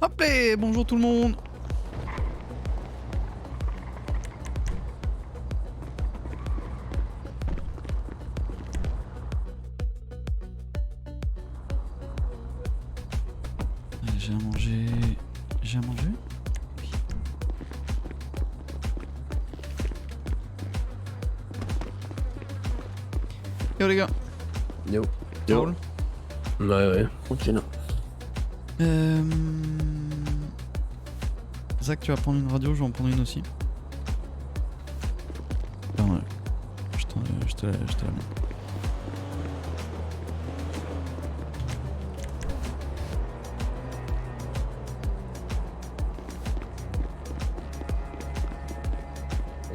Hop là, bonjour tout le monde. J'ai à manger. J'ai à manger. Oui. Yo les gars. Yo. Ça roule ? Ouais. Tranquille. Zach, tu vas prendre une radio, je vais en prendre une aussi. Pardon, je te la mets.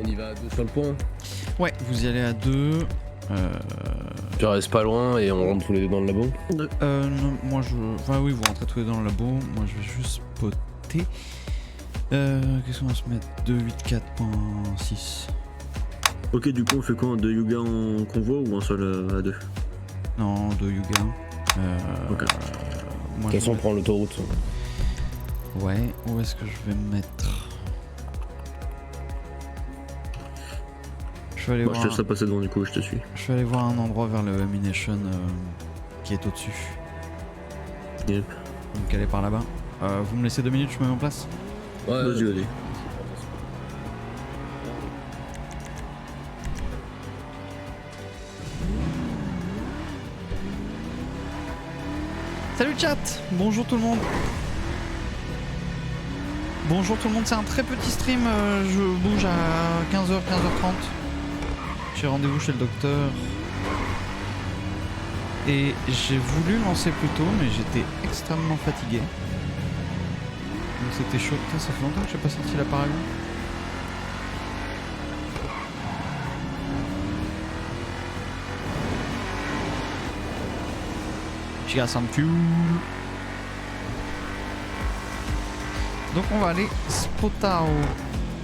On y va à deux sur le point. Ouais, vous y allez à deux. Tu restes pas loin et on rentre tous les deux dans le labo. Non, moi je. Enfin, oui, vous rentrez tous les deux dans le labo. Moi je vais juste spotter. Qu'est-ce qu'on va se mettre 284.6. Ok, du coup, on fait quoi? Deux Yuga en convoi ou un seul à deux? Non, de Yuga. Ok. Moi, De toute façon, on prend l'autoroute. Ouais, où est-ce que je vais me mettre? Je vais aller Bah, voir. je te laisse passer devant, du coup, je te suis. Je vais aller voir un endroit vers le Mination qui est au-dessus. Yep. Donc aller par là-bas. Vous me laissez 2 minutes, je me mets en place. Ouais, Vas-y. Salut chat, bonjour tout le monde. Bonjour tout le monde, c'est un très petit stream, je bouge à 15h, 15h30. J'ai rendez-vous chez le docteur. Et j'ai voulu lancer plus tôt, mais j'étais extrêmement fatigué. Donc c'était chaud. Putain, ça fait longtemps que j'ai pas sorti l'appareil. She got some fuel. Donc on va aller Spotao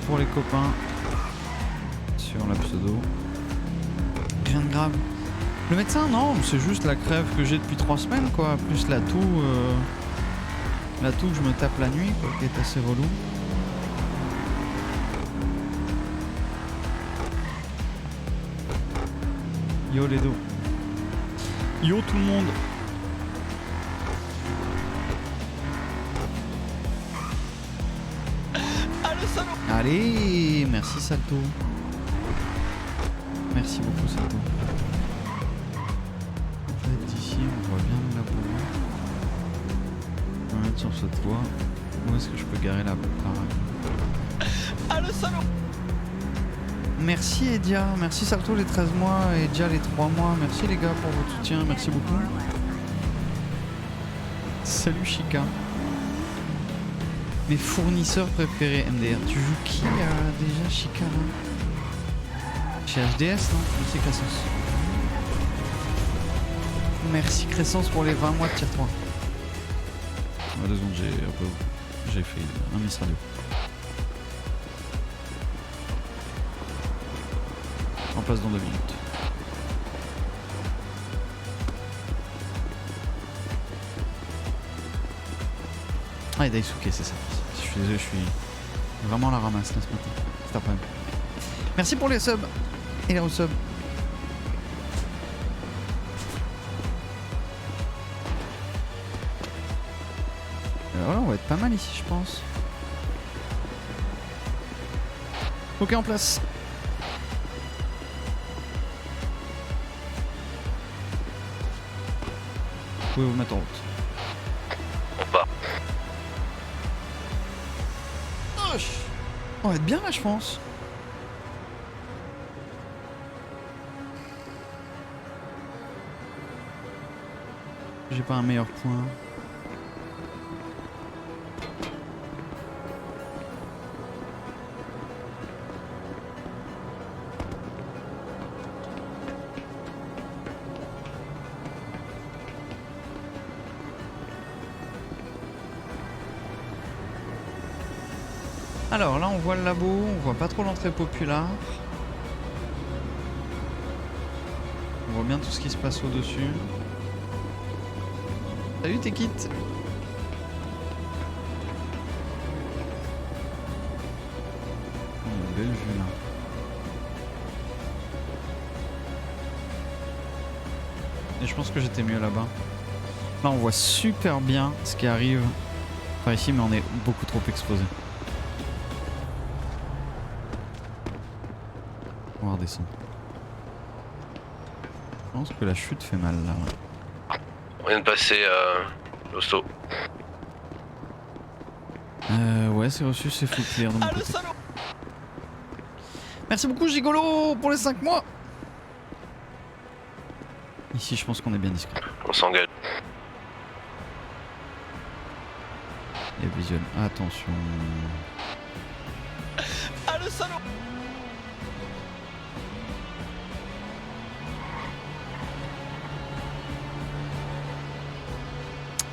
pour les copains sur la pseudo. Rien de grave. Le médecin, non, c'est juste la crève que j'ai depuis 3 semaines, quoi. Plus la toux que je me tape la nuit, quoi, qui est assez relou. Yo les dos. Yo tout le monde. Ah le salaud. Allez, merci Salto. Merci beaucoup Salto. En fait d'ici on voit bien le labo. On va mettre sur ce toit. Où est-ce que je peux garer la parade? Ah le salaud. Merci Edia, merci Salto les 13 mois, Edia les 3 mois, merci les gars pour votre soutien, merci beaucoup. Salut Chica. Mes fournisseurs préférés MDR, tu joues qui déjà Chica là? Chez HDS non? Merci Crescence. Merci Crescence pour les 20 mois de tier 3. 2 secondes, j'ai fait un Miss Radio. En place dans 2 minutes. Ah et Daisuke c'est ça. Je suis désolé, je suis vraiment à la ramasse là ce matin. C'est après. Merci pour les subs et les resubs. Voilà, on va être pas mal ici je pense. Ok en place. Vous pouvez vous mettre en route. On part. On va être bien là je pense. J'ai pas un meilleur point. Alors là on voit le labo, on voit pas trop l'entrée populaire. On voit bien tout ce qui se passe au-dessus. Salut Tekit. Et je pense que j'étais mieux là-bas. Là on voit super bien ce qui arrive par ici, mais on est beaucoup trop exposé. On va redescendre. Je pense que la chute fait mal là. On vient de passer l'hosto. Ouais, c'est reçu, c'est full clear de mon côté. Merci beaucoup Gigolo pour les 5 mois. Ici je pense qu'on est bien discret. On s'engage. Et visuel, attention. Ah le salaud!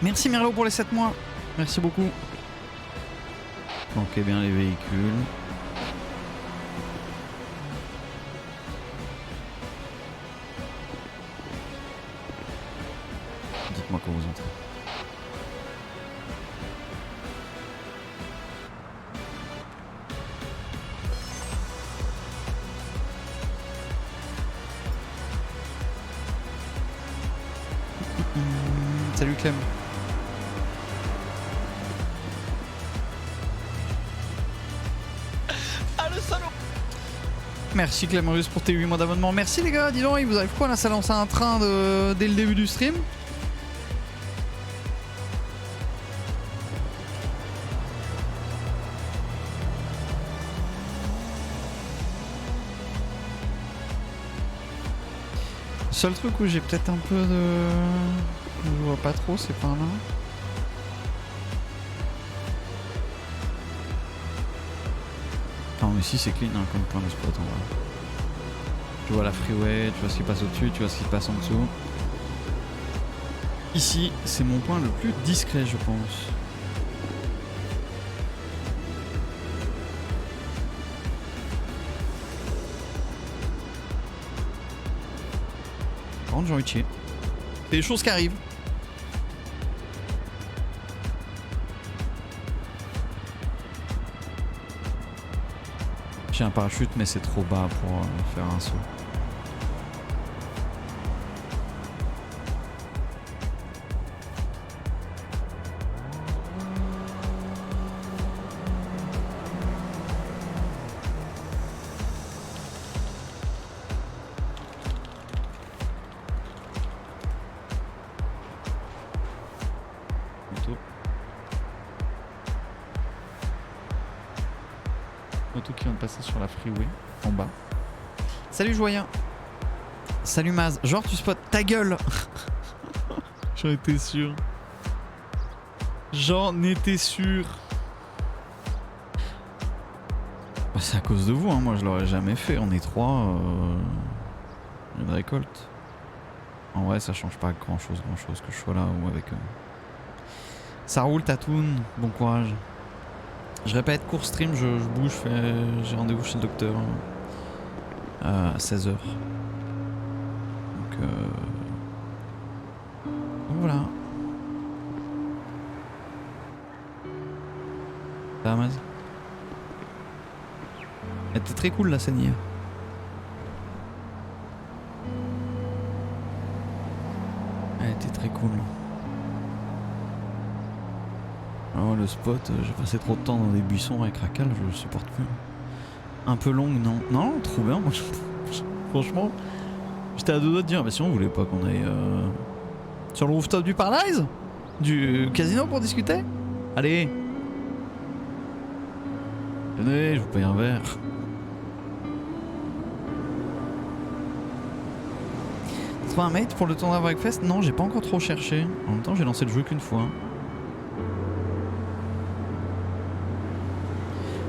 Merci Merlot pour les 7 mois. Merci beaucoup. Planquez bien les véhicules. Dites-moi quand vous entrez. Salut Clem. Ah le salaud! Merci Clémorus pour tes 8 mois d'abonnement. Merci les gars, dis donc, il vous arrive quoi là? Ça lance un train dès le début du stream. Le seul truc où j'ai peut-être un peu de... Je vois pas trop, c'est par là. Non mais ici c'est clean hein, comme point de spot en vrai. Tu vois la freeway, tu vois ce qui passe au-dessus, tu vois ce qui passe en dessous. Ici c'est mon point le plus discret je pense. Par contre j'ai envie de chier. C'est des choses qui arrivent. J'ai un parachute mais c'est trop bas pour faire un saut. Moto qui vient de passer sur la freeway en bas. Salut Joyen. Salut Maz. Genre tu spots ta gueule. J'en étais sûr. J'en étais sûr. Bah, c'est à cause de vous, hein. Moi je l'aurais jamais fait. On est 3. Une récolte. En vrai ça change pas grand chose que je sois là ou avec eux. Ça roule Tatoun. Bon courage. Je répète, court stream, je bouge, j'ai rendez-vous chez le docteur à 16h. Donc voilà. Ça va, Maz? Elle était très cool la scène hier. Elle était très cool. Oh le spot, j'ai passé trop de temps dans des buissons avec Racal, je le supporte plus. Un peu longue, non? Non, trop bien, moi franchement, j'étais à deux doigts de dire, mais si on voulait pas qu'on aille sur le rooftop du Paradise? Du casino pour discuter? Allez! Venez, je vous paye un verre. Trouver un mate pour le tournoi Breakfast? Non, j'ai pas encore trop cherché. En même temps, j'ai lancé le jeu qu'une fois.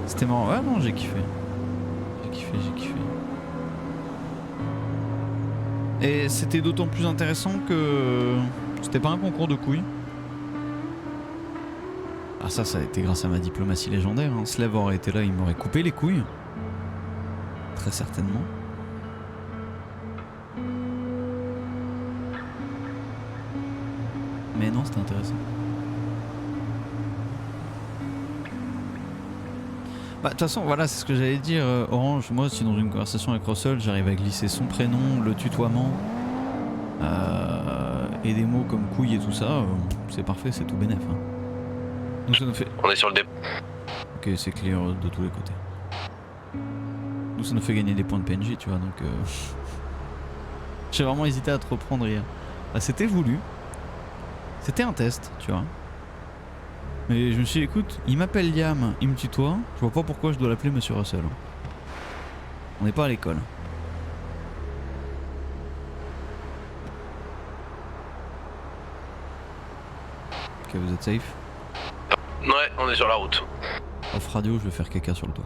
C'était marrant. Ouais, non, j'ai kiffé. J'ai kiffé. Et c'était d'autant plus intéressant que c'était pas un concours de couilles. Ah ça a été grâce à ma diplomatie légendaire. Hein. Slave aurait été là, il m'aurait coupé les couilles. Très certainement. Mais non, c'était intéressant. Bah de toute façon voilà c'est ce que j'allais dire Orange, moi si dans une conversation avec Russell j'arrive à glisser son prénom, le tutoiement Et des mots comme couille et tout ça, c'est parfait, c'est tout bénef. Hein. Donc ça nous fait... On est sur le dépôt. Ok, c'est clear de tous les côtés. Nous ça nous fait gagner des points de PNJ, tu vois, donc... J'ai vraiment hésité à te reprendre hier. Bah, c'était voulu. C'était un test, tu vois. Mais je me suis dit, écoute, il m'appelle Liam, il me tutoie, je vois pas pourquoi je dois l'appeler Monsieur Russell. On n'est pas à l'école. Ok, vous êtes safe? Ouais, on est sur la route. Off radio, je vais faire caca sur le toit.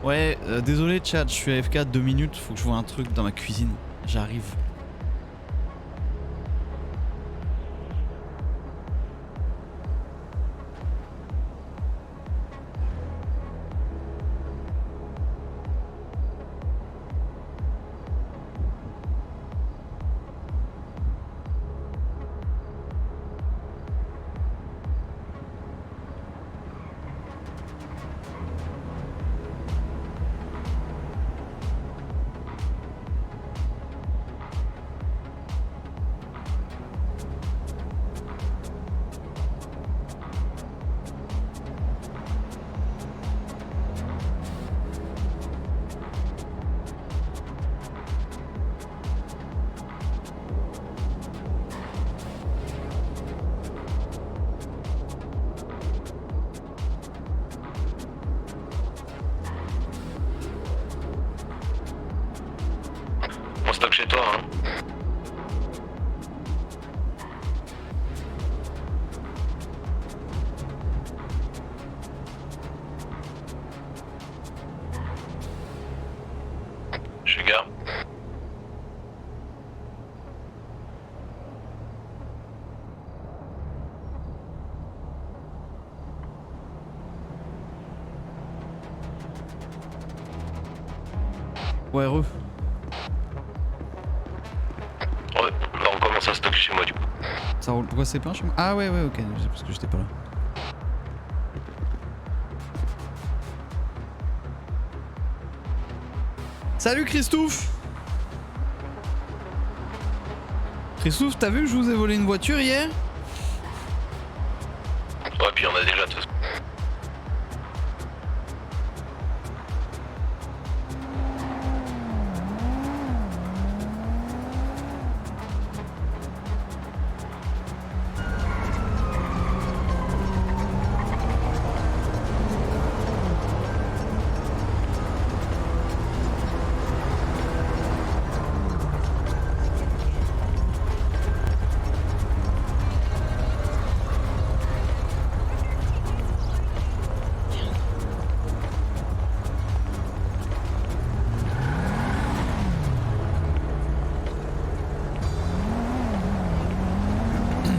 Ouais, désolé chat, je suis AFK 2 minutes, faut que je vois un truc dans ma cuisine. J'arrive. On stocke chez toi, hein. Je suis gare. Ouais, re. Ouais, on recommence à stocker chez moi du coup. Ça roule. Pourquoi c'est plein chez moi? Ah ouais, ouais, ok, c'est parce que j'étais pas là. Salut Christophe! Christophe, t'as vu que je vous ai volé une voiture hier? Ouais, puis on a déjà tout.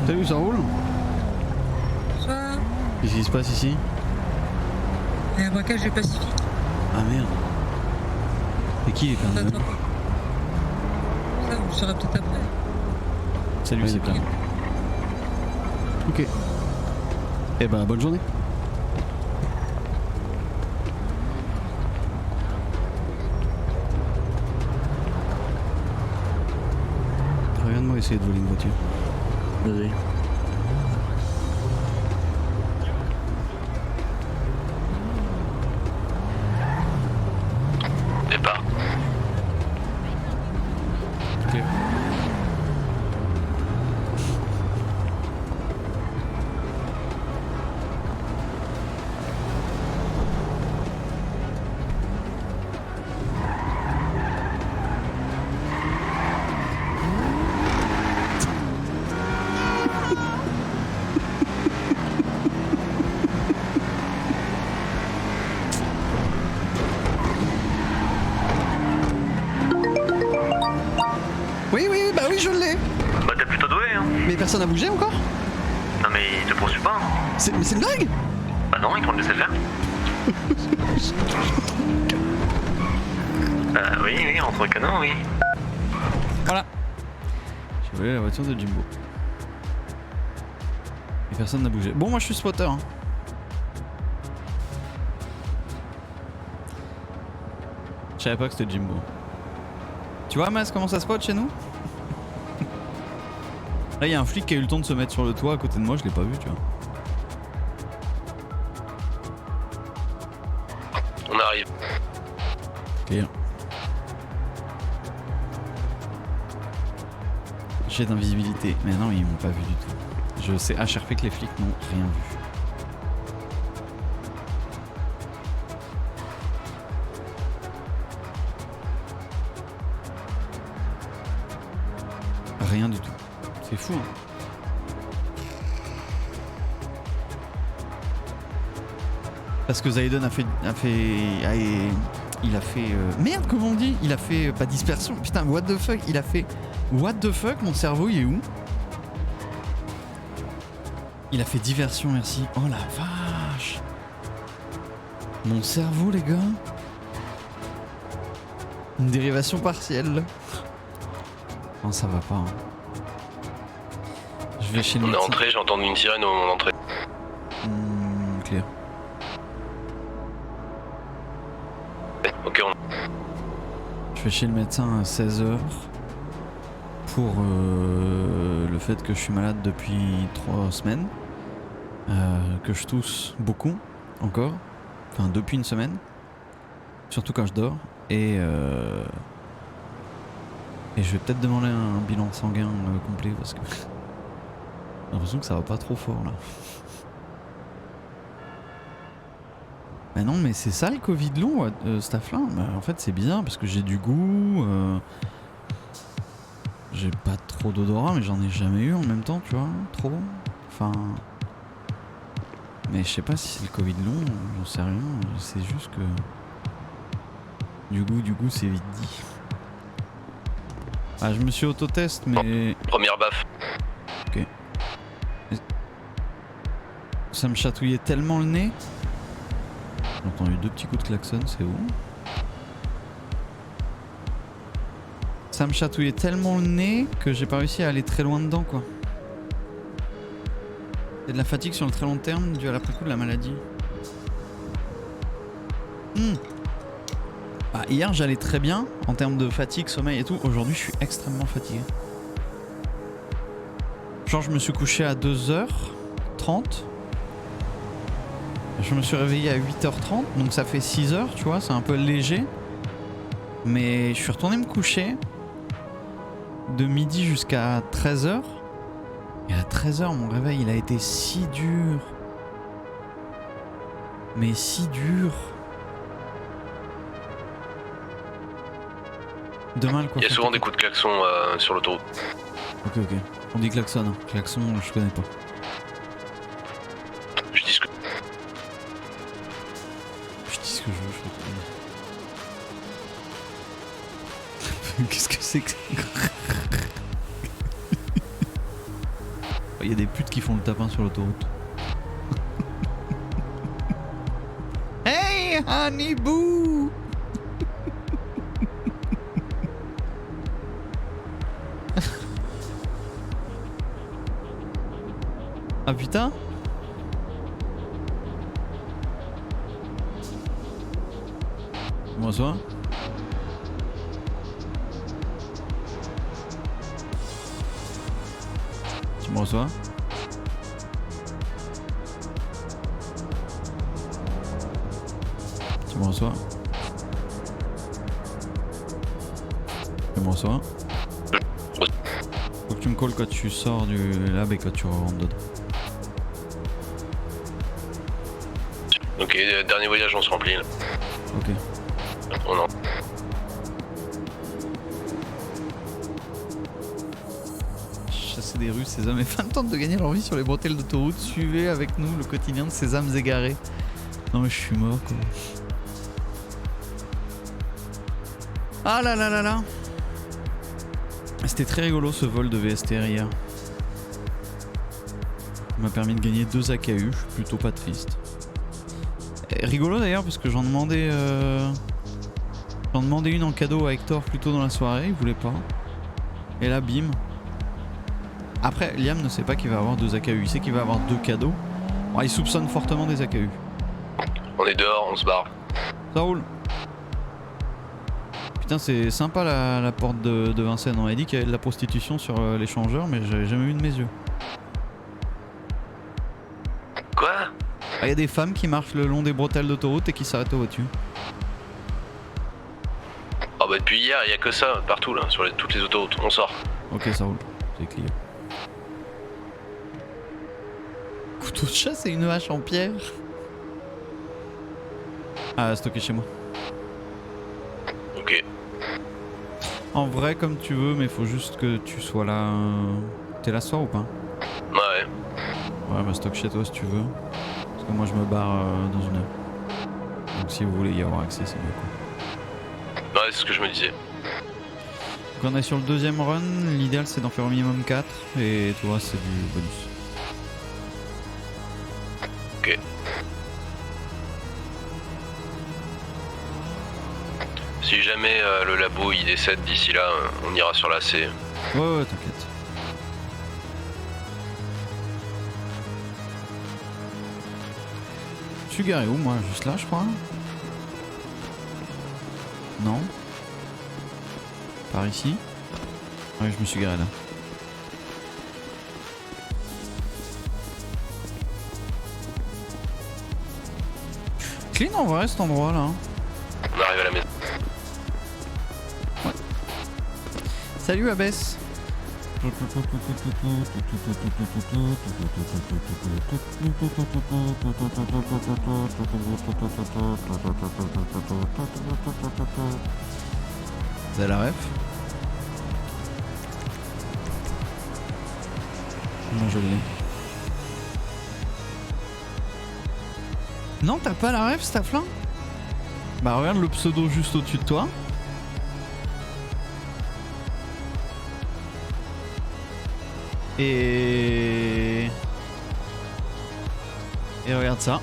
T'as vu, ça roule? Bonsoir. Qu'est-ce qui se passe ici? Et un braquage du Pacifique. Ah merde. Et qui est On plein de t'attend. Ça, on le saura peut-être après. Salut, Ouais, c'est plein. ok. Ok. Eh ben, bonne journée. Regarde-moi essayer de voler une voiture. Vas-y. Départ. Ok. Oui, oui, bah oui, je l'ai. Bah t'es plutôt doué hein. Mais personne n'a bougé encore? Non mais il te poursuit pas. Hein. Mais c'est une blague? Bah non, ils vont te laisser faire. Bah oui, oui, entre canons, oui. Voilà. J'ai volé la voiture de Jimbo. Et personne n'a bougé. Bon, moi je suis spotter. Hein. Je savais pas que c'était Jimbo. Tu vois Mas comment ça spot chez nous? Là il y a un flic qui a eu le temps de se mettre sur le toit à côté de moi, je l'ai pas vu tu vois. On arrive. Clear. J'ai d'invisibilité, mais non ils m'ont pas vu du tout. Je sais HRP que les flics n'ont rien vu. Rien du tout. C'est fou hein. Parce que Zaiden il a fait merde comment on dit? Il a fait pas dispersion. Putain what the fuck? Il a fait what the fuck? Mon cerveau il est où? Il a fait diversion merci. Oh la vache. Mon cerveau les gars. Une dérivation partielle. Non ça va pas hein. Je vais chez le On est médecin. entré, j'ai entendu une sirène au moment d'entrée. Clair. Ok, on... Je vais chez le médecin à 16h pour le fait que je suis malade depuis 3 semaines, que je tousse beaucoup encore, enfin depuis une semaine, surtout quand je dors, et je vais peut-être demander un bilan sanguin complet parce que j'ai l'impression que ça va pas trop fort là. Bah non mais c'est ça le Covid long cette là. Bah, en fait c'est bizarre parce que j'ai du goût, j'ai pas trop d'odorat mais j'en ai jamais eu en même temps tu vois, trop. Enfin... Mais je sais pas si c'est le Covid long, j'en sais rien, c'est juste que... Du goût c'est vite dit. Ah je me suis auto-test mais... Première baffe. Ok. Ça me chatouillait tellement le nez. J'ai entendu 2 petits coups de klaxon, c'est où? Ça me chatouillait tellement le nez que j'ai pas réussi à aller très loin dedans quoi. C'est de la fatigue sur le très long terme dû à l'après-coup de la maladie. Bah, hier j'allais très bien en termes de fatigue, sommeil et tout. Aujourd'hui je suis extrêmement fatigué. Genre je me suis couché à 2h30. Je me suis réveillé à 8h30, donc ça fait 6h, tu vois, c'est un peu léger. Mais je suis retourné me coucher de midi jusqu'à 13h. Et à 13h, mon réveil, il a été si dur. Mais si dur. Demain, le coiffeur. Il y a souvent des coups de klaxon sur l'autoroute. Ok. On dit klaxon, hein. Klaxon, je connais pas. Je dis ce que... Je dis ce que je veux, je Qu'est-ce que c'est que ça? Il y a des putes qui font le tapin sur l'autoroute. Hey, honey boo! Ah putain! Bonsoir. Tu me reçois? Tu me reçois? Tu me reçois? Faut que tu me calls quand tu sors du lab et quand tu rentres dedans. Ok, dernier voyage, on se remplit là. Ok. On en... Chasser des rues, ces hommes et femmes tentent de gagner leur vie sur les bretelles d'autoroute. Suivez avec nous le quotidien de ces âmes égarées. Non mais je suis mort quoi. Ah là là là là. C'était très rigolo ce vol de VSTR hier. Il m'a permis de gagner 2 AKU, je suis plutôt pas triste. Et rigolo d'ailleurs parce que j'en demandais une en cadeau à Hector plus tôt dans la soirée, il voulait pas. Et là bim. Après Liam ne sait pas qu'il va avoir 2 AKU, il sait qu'il va avoir 2 cadeaux. Bon, il soupçonne fortement des AKU. On est dehors, on se barre. Ça roule. Putain, c'est sympa la porte de Vincennes. On m'a dit qu'il y avait de la prostitution sur l'échangeur, mais j'avais jamais vu de mes yeux. Quoi? Ah, y a des femmes qui marchent le long des bretelles d'autoroute et qui s'arrêtent aux voitures. Oh bah depuis hier, y a que ça partout là, sur toutes les autoroutes. On sort. Ok, ça roule. C'est Clio. Couteau de chasse et une hache en pierre. Ah, stocké chez moi. Ok. En vrai, comme tu veux, mais faut juste que tu sois là. T'es là ce soir ou pas? Ouais. Ouais, bah stock chez toi si tu veux. Parce que moi je me barre dans une heure. Donc si vous voulez y avoir accès, c'est mieux quoi. Ouais, c'est ce que je me disais. Donc on est sur le deuxième run. L'idéal c'est d'en faire au minimum 4. Et tout le reste c'est du bonus. Ok. Si jamais le labo il décède d'ici là, on ira sur la C. Ouais, t'inquiète. Je suis garé où moi? Juste là je crois? Non? Par ici? Ouais, je me suis garé là. Clean en vrai cet endroit là. On arrive à la maison. Salut Abbess. Vous avez la ref? Non, je l'ai. Non, t'as pas la ref, Staflin? Bah regarde le pseudo juste au-dessus de toi. Et regarde ça.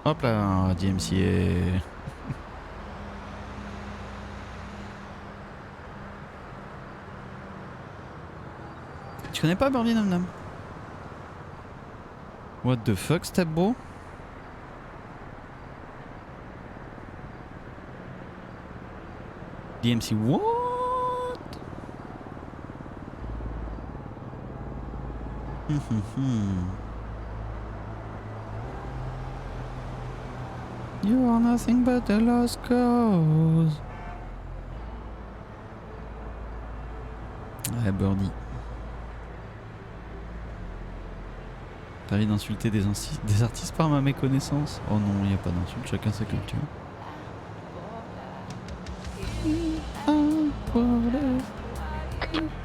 Hop là, DMCA. Tu connais pas Birdie Nam Nam? What the fuck, step bro? DMC, what? You are nothing but a lost cause. Ouais, Birdie. T'as envie d'insulter des artistes par ma méconnaissance? Oh non, il n'y a pas d'insulte, chacun sa culture.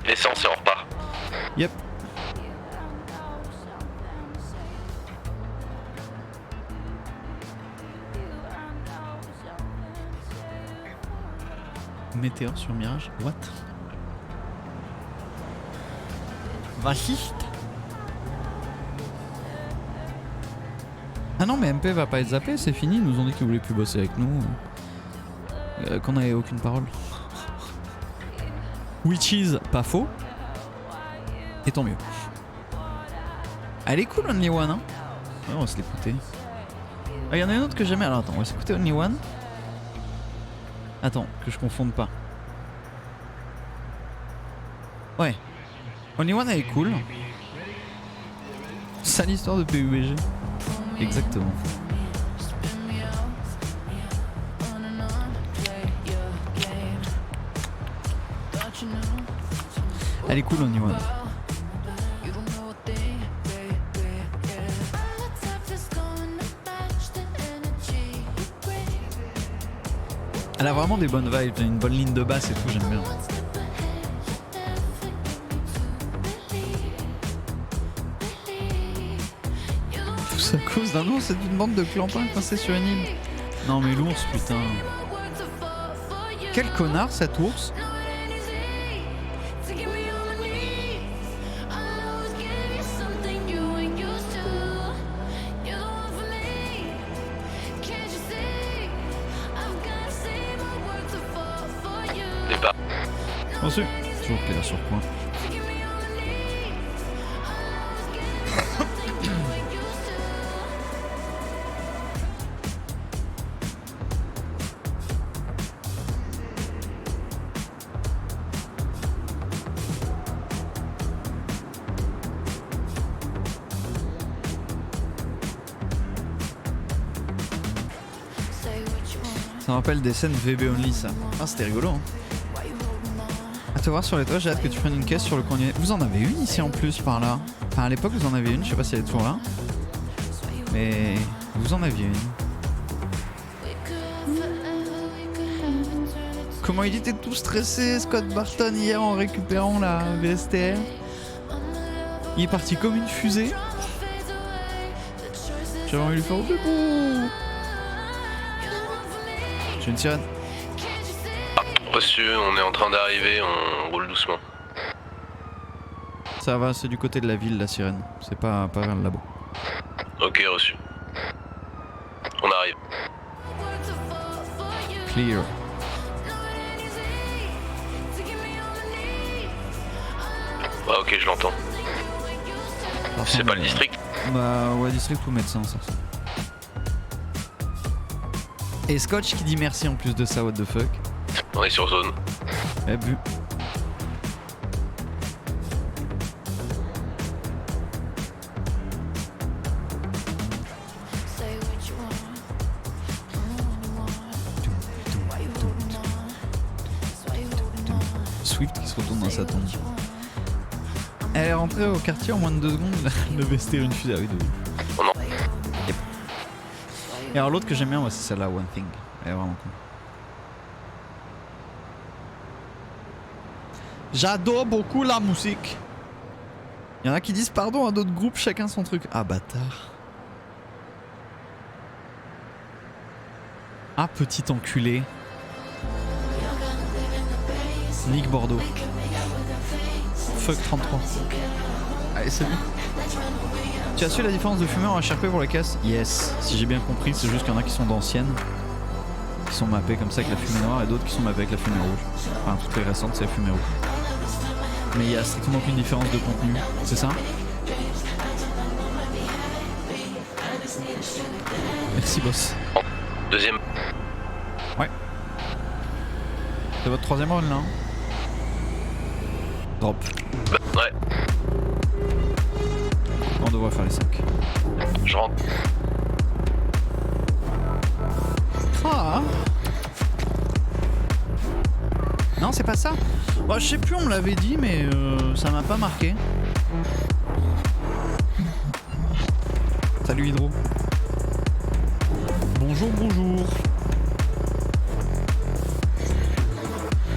L'essence et on repart. Yep. Météore sur Mirage? What? Raciste? Ah non, mais MP va pas être zappé, c'est fini, ils nous ont dit qu'ils voulaient plus bosser avec nous. Qu'on n'avait aucune parole. Which is pas faux. Et tant mieux. Elle est cool, Only One, hein. Ouais, on va se l'écouter. Ah, y en a une autre que j'aimais. Alors attends, on va s'écouter Only One. Attends, que je confonde pas. Ouais. Only One, elle est cool. Sale histoire de PUBG. Exactement. Elle est cool, Only One. Elle a vraiment des bonnes vibes, une bonne ligne de basse et tout, j'aime bien. Tout ça à cause d'un ours, c'est une bande de clampins coincés sur une île. Non mais l'ours, putain. Quel connard cet ours. Départ. Ensuite, toujours clair sur point. Ça me rappelle des scènes VB Only ça. Ah c'était rigolo hein. À te voir sur les toits, j'ai hâte que tu prennes une caisse sur le coin du... Vous en avez une ici en plus par là. Enfin à l'époque vous en avez une, je sais pas si elle est toujours là. Mais vous en aviez une. Comment il était tout stressé Scott Barton hier en récupérant la VSTR. Il est parti comme une fusée. J'avais envie de lui faire debout. J'ai une sirène. Reçu, on est en train d'arriver, on roule doucement. Ça va, c'est du côté de la ville la sirène. C'est pas vers le labo. Ok, reçu. On arrive. Clear. Ah ok, je l'entends. C'est pas le district. Bah ouais, district ou médecin ça. Et Scotch qui dit merci en plus de ça, what the fuck. On est sur zone. Eh bu. Swift qui se retourne dans sa tombe. Elle est rentrée au quartier en moins de 2 secondes, le vestir une fusée. Ah oui, Oh non. Yep. Et alors l'autre que j'aime bien, moi, c'est celle-là, One Thing. Elle est vraiment cool. J'adore beaucoup la musique. Il y en a qui disent pardon à d'autres groupes, chacun son truc. Ah bâtard. Ah petit enculé. Nick Bordeaux. Fuck 33. Allez salut. Tu as su la différence de fumeur en HRP pour la caisse? Yes. Si j'ai bien compris, c'est juste qu'il y en a qui sont d'anciennes, qui sont mappées comme ça avec la fumée noire, et d'autres qui sont mappées avec la fumée rouge. Enfin toutes les récentes c'est la fumée rouge. Mais il y a strictement aucune différence de contenu, c'est ça? Merci boss. Deuxième. Ouais. C'est votre troisième run là hein? Drop. Bah, ouais, On devrait faire les 5. je rentre. Ah. Non c'est pas ça. Bah, je sais plus, on me l'avait dit mais ça m'a pas marqué. Salut Hydro. Bonjour, bonjour.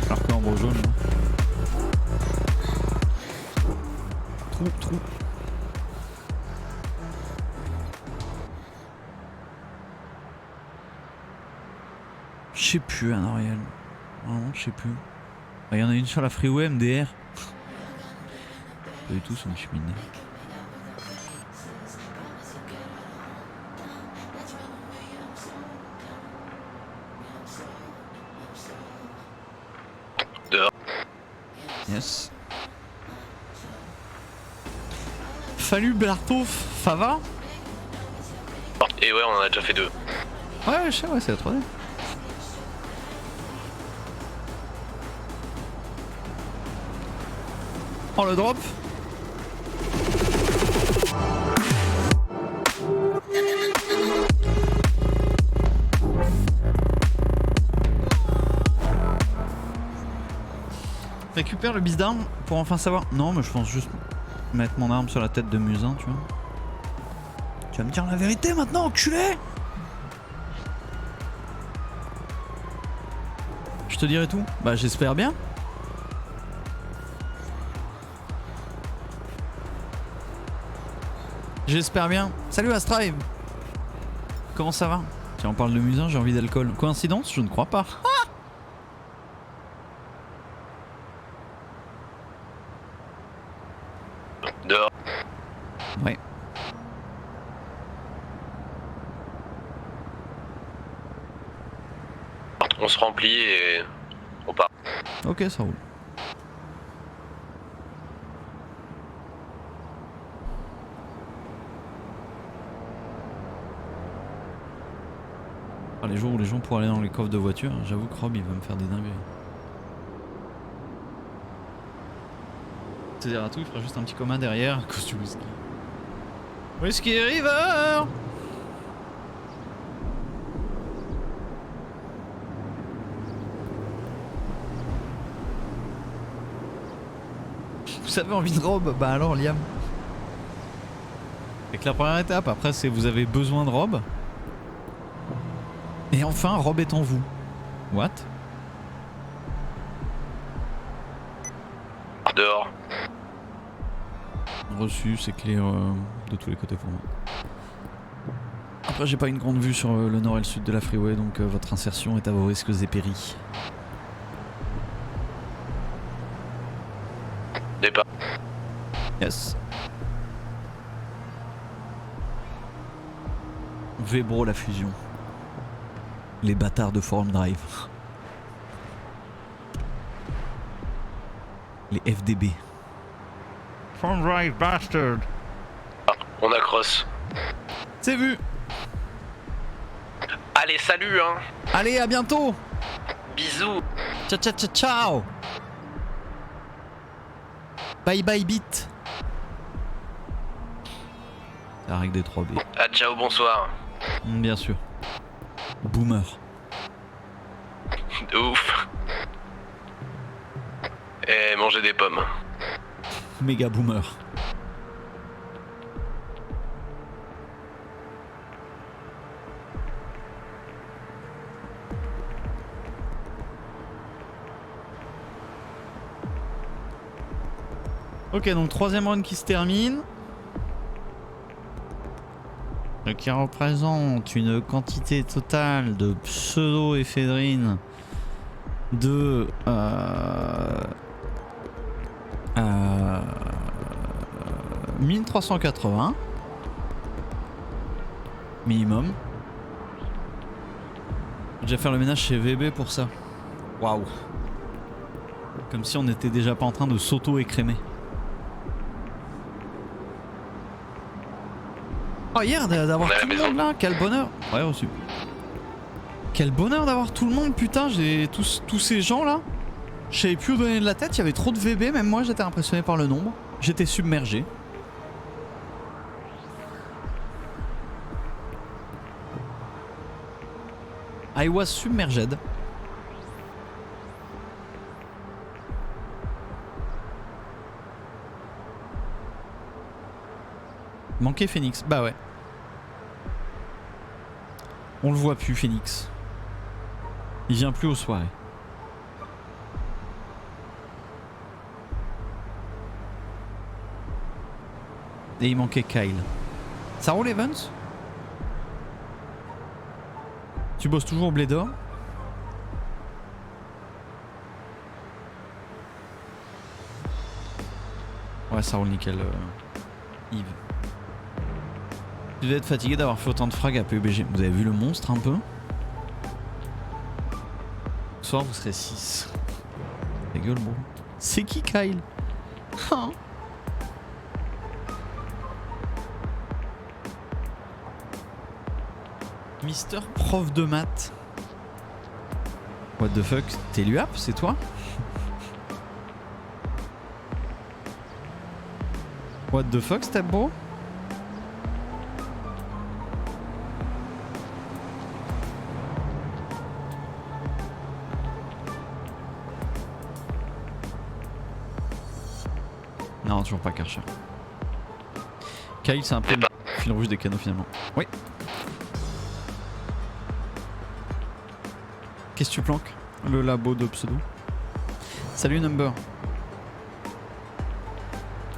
Alors que en beau jaune. Trou. Je sais plus, un Ariel. Vraiment, je sais plus. Il y en a une sur la freeway MDR. Pas du tout, c'est une cheminée. Dehors. Yes. Salut Bertouf, ça va? Et ouais, on en a déjà fait 2. Ouais, je sais, ouais, c'est la 3D. Oh le drop. Récupère le bis d'armes pour enfin savoir. Non mais je pense juste mettre mon arme sur la tête de Musin, tu vois. Tu vas me dire la vérité maintenant, enculé. Je te dirai tout. Bah j'espère bien. J'espère bien. Salut Astrive. Comment ça va? Tiens, on parle de Musin, j'ai envie d'alcool. Coïncidence? Je ne crois pas. Ah! Dehors. Ouais. On se remplit et on part. Ok, ça roule. Ah, les jours où les gens pourraient aller dans les coffres de voiture, j'avoue que Rob il va me faire des dingueries. C'est-à-dire à tout, il fera juste un petit commun derrière à cause du whisky. Whisky River! Vous avez envie de robe? Bah alors Liam. C'est que la première étape, après c'est vous avez besoin de robe. Et enfin, robe est en vous. What? Dehors. Reçu, c'est clair de tous les côtés pour moi. Après j'ai pas une grande vue sur le nord et le sud de la freeway, donc votre insertion est à vos risques et périls. Départ. Yes. Vébro la fusion. Les bâtards de Forum Drive. Les FDB. Forum Drive bastard. On accrosse. C'est vu. Allez, salut hein. Allez, à bientôt. Bisous. Ciao ciao ciao ciao. Bye bye bit. La règle des 3B. Ah ciao, bonsoir. Bien sûr. Boomer. De ouf. Et manger des pommes. Méga boomer. Ok, donc troisième run qui se termine. Qui représente une quantité totale de pseudo-éphédrine de 1380 minimum. J'ai déjà fait le ménage chez VB pour ça. Waouh. Comme si on n'était déjà pas en train de s'auto-écrémer. Oh hier d'avoir tout le monde là, quel bonheur. Ouais reçu. Quel bonheur d'avoir tout le monde, putain, j'ai tous ces gens là. Je savais plus où donner de la tête, il y avait trop de VB, même moi j'étais impressionné par le nombre. J'étais submergé. I was submerged. Manquait Phoenix, bah ouais. On le voit plus Phoenix. Il vient plus aux soirées. Et il manquait Kyle. Ça roule Evans? Tu bosses toujours au blé d'or? Ouais, ça roule nickel, Yves. Tu devais être fatigué d'avoir fait autant de frags à PUBG. Vous avez vu le monstre un peu? Ce soir vous serez 6. Ta gueule bro. C'est qui Kyle? Hein? Mister prof de maths. What the fuck? T'es l'UAP, c'est toi? What the fuck, step bro? Non, toujours pas Karcher. Kyle, c'est un peu le fil rouge des canaux finalement. Oui. Qu'est-ce que tu planques? Le labo de pseudo. Salut Number.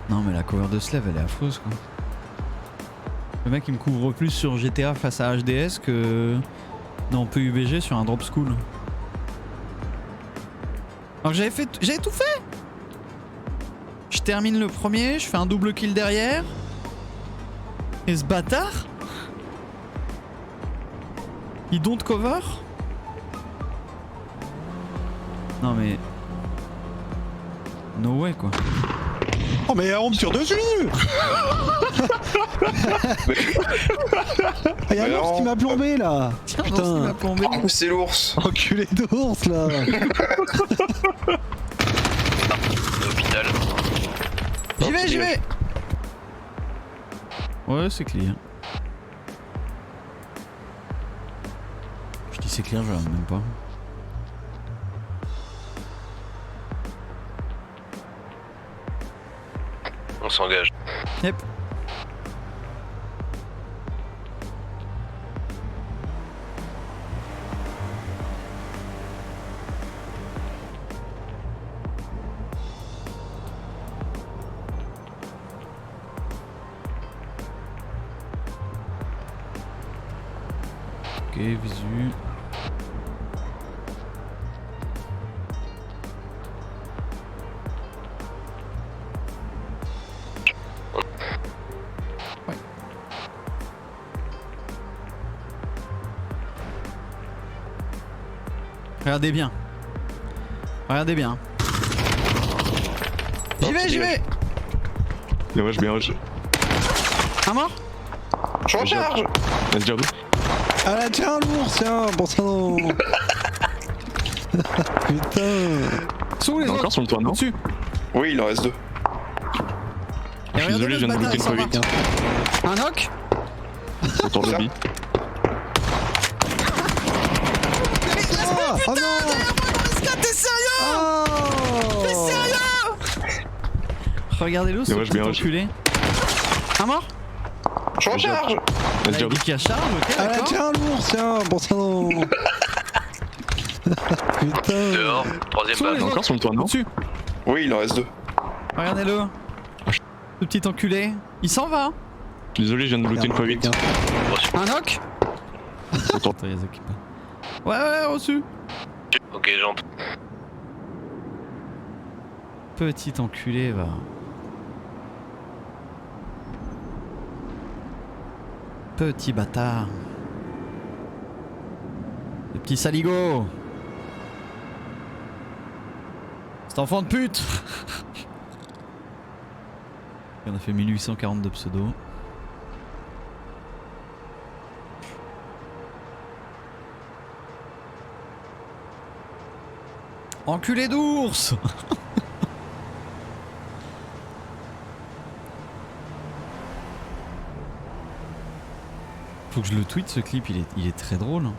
Non mais la cover de Slave elle est affreuse quoi. Le mec il me couvre plus sur GTA face à HDS que dans PUBG sur un drop school. Alors que j'avais tout fait. Je termine le premier, je fais un double kill derrière. Et ce bâtard il don't cover. Non mais... No way quoi. Oh mais on me tire dessus. Il y a l'ours qui m'a plombé là. Tiens, putain. l'ours qui m'a plombé. Oh, c'est l'ours. Enculé d'ours là. L'hôpital. J'y vais. Ouais c'est clair. Je dis c'est clair, je regarde même pas. s'engage. Yep. Ok, visu. Ouais. Regardez bien. Regardez bien. J'y vais. Bien rush, bien rush. Un mort. Je recharge. Let's go. Ah là, tiens, l'ours, tiens, pour ça non. Putain. Sous les Encore autres. sur le toit, non? Dessus. Oui, il en reste 2. Je suis désolé, je viens de bloquer le Covid. Un knock. Autour de lobby. Ah, oh non. T'es sérieux? Oh. T'es sérieux? Regardez-le, ce Bien rush, petit bien rush. enculé. Un mort. Je recharge. Let's Il go. dit qu'il y a charge, ok, Ah là, d'accord. tiens, l'ours, tiens, pour ça non. Putain. Dehors, troisième Sous les balle. autres. Encore sur le toit, non? Dessus. Oui, il en reste 2. Regardez-le. Ce petit enculé. Il s'en va. Désolé, je viens de looter une fois 8. Un knock. Autour. Attends, ils occupent. Ouais, reçu. Ok, j'entre. Petit enculé, va. Petit bâtard. Le petit saligo. Cet enfant de pute. On a fait 1840 de pseudo. Enculé d'ours. Faut que je le tweete ce clip, il est très drôle.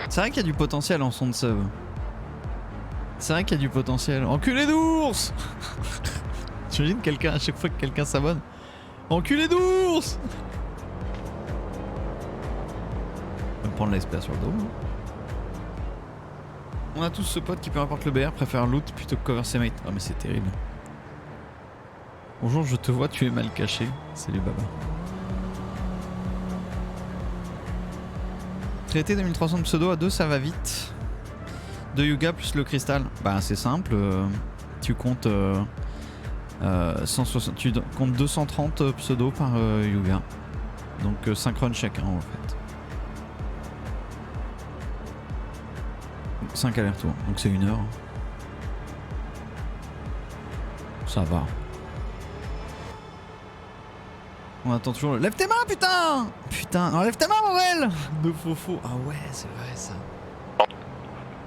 C'est vrai qu'il y a du potentiel en son de sub. C'est vrai qu'il y a du potentiel. Enculé d'ours. J'imagine quelqu'un à chaque fois que quelqu'un s'abonne. Enculé d'ours. On va prendre l'espèce sur le dos. Hein. On a tous ce pote qui, peu importe le BR, préfère loot plutôt que cover ses mates. Ah mais c'est terrible. Bonjour, je te vois, tu es mal caché. Salut Baba. Traiter 2300 de pseudo à 2, ça va vite. 2 Yuga plus le cristal. Bah c'est simple. Tu comptes 160, tu comptes 230 pseudo par Yuga. Donc synchrone chacun en fait. 5 allers-retours, donc c'est 1 heure. Ça va. On attend toujours le... Lève tes mains, putain. Putain, non, lève tes mains, Morel. De faux. Ah ouais, c'est vrai ça.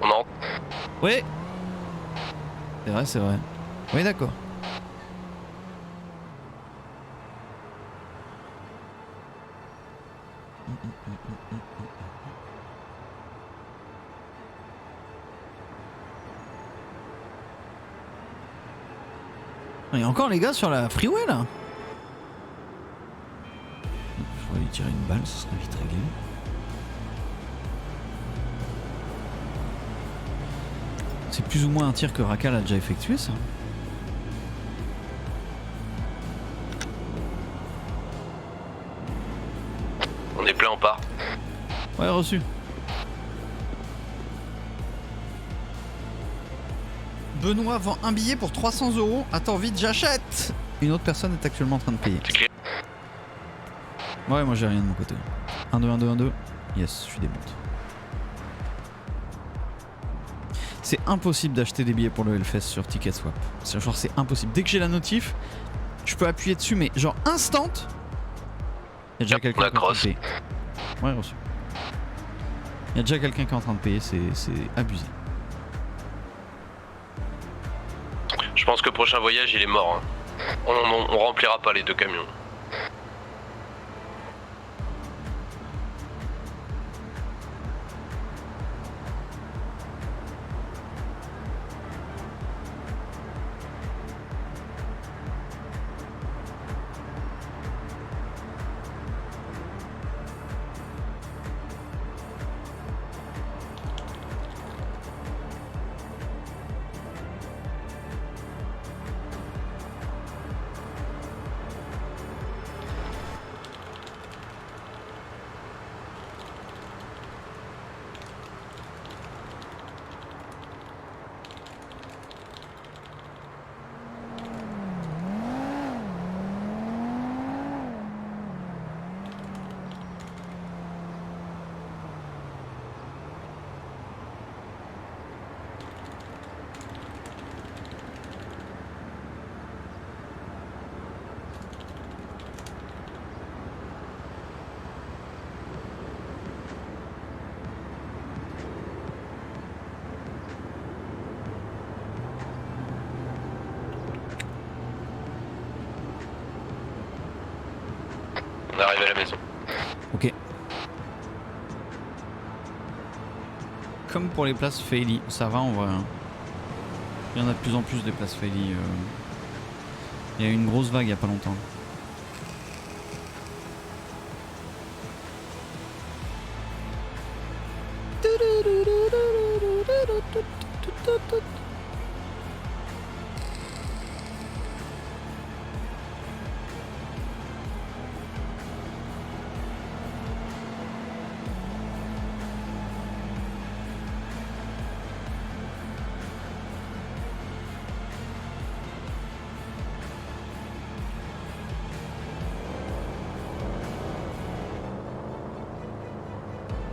On entre. Oui. C'est vrai. Oui, d'accord. Il y a encore les gars sur la freeway là. Je pourrais lui tirer une balle, ça serait vite réglé. C'est plus ou moins un tir que Rakal a déjà effectué ça. On est plein, on part. Ouais, reçu. Benoît vend un billet pour 300 €. Attends, vite, j'achète. Une autre personne est actuellement en train de payer. C'est clair. Ouais, moi j'ai rien de mon côté. 1-2. Yes, je suis démonte. C'est impossible d'acheter des billets pour le Hellfest sur TicketSwap. Genre, c'est impossible. Dès que j'ai la notif, je peux appuyer dessus, mais genre instant. Il y a déjà quelqu'un qui est en train de payer. Ouais, reçu. Il y a déjà quelqu'un qui est en train de payer, c'est abusé. Je pense que le prochain voyage, il est mort. Hein. On remplira pas les 2 camions. On arrive à la maison. Ok. Comme pour les places Faily, ça va en vrai. Hein. Il y en a de plus en plus des places Faily. Il y a eu une grosse vague il y a pas longtemps.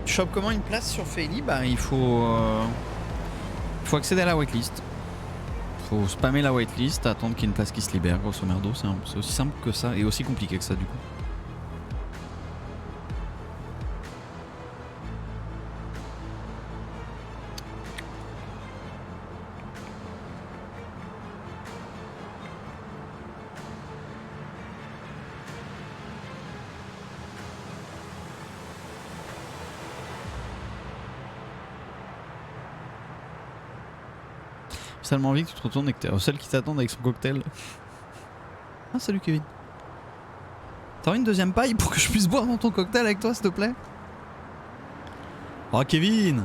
Tu chopes comment une place sur Faily? Bah il faut accéder à la waitlist. Faut spammer la waitlist, attendre qu'il y ait une place qui se libère, grosso merdo. C'est aussi simple que ça et aussi compliqué que ça du coup. J'ai tellement envie que tu te retournes et que t'es celle qui t'attend avec son cocktail. Ah salut Kevin. T'as une deuxième paille pour que je puisse boire dans ton cocktail avec toi s'il te plaît? Oh Kevin!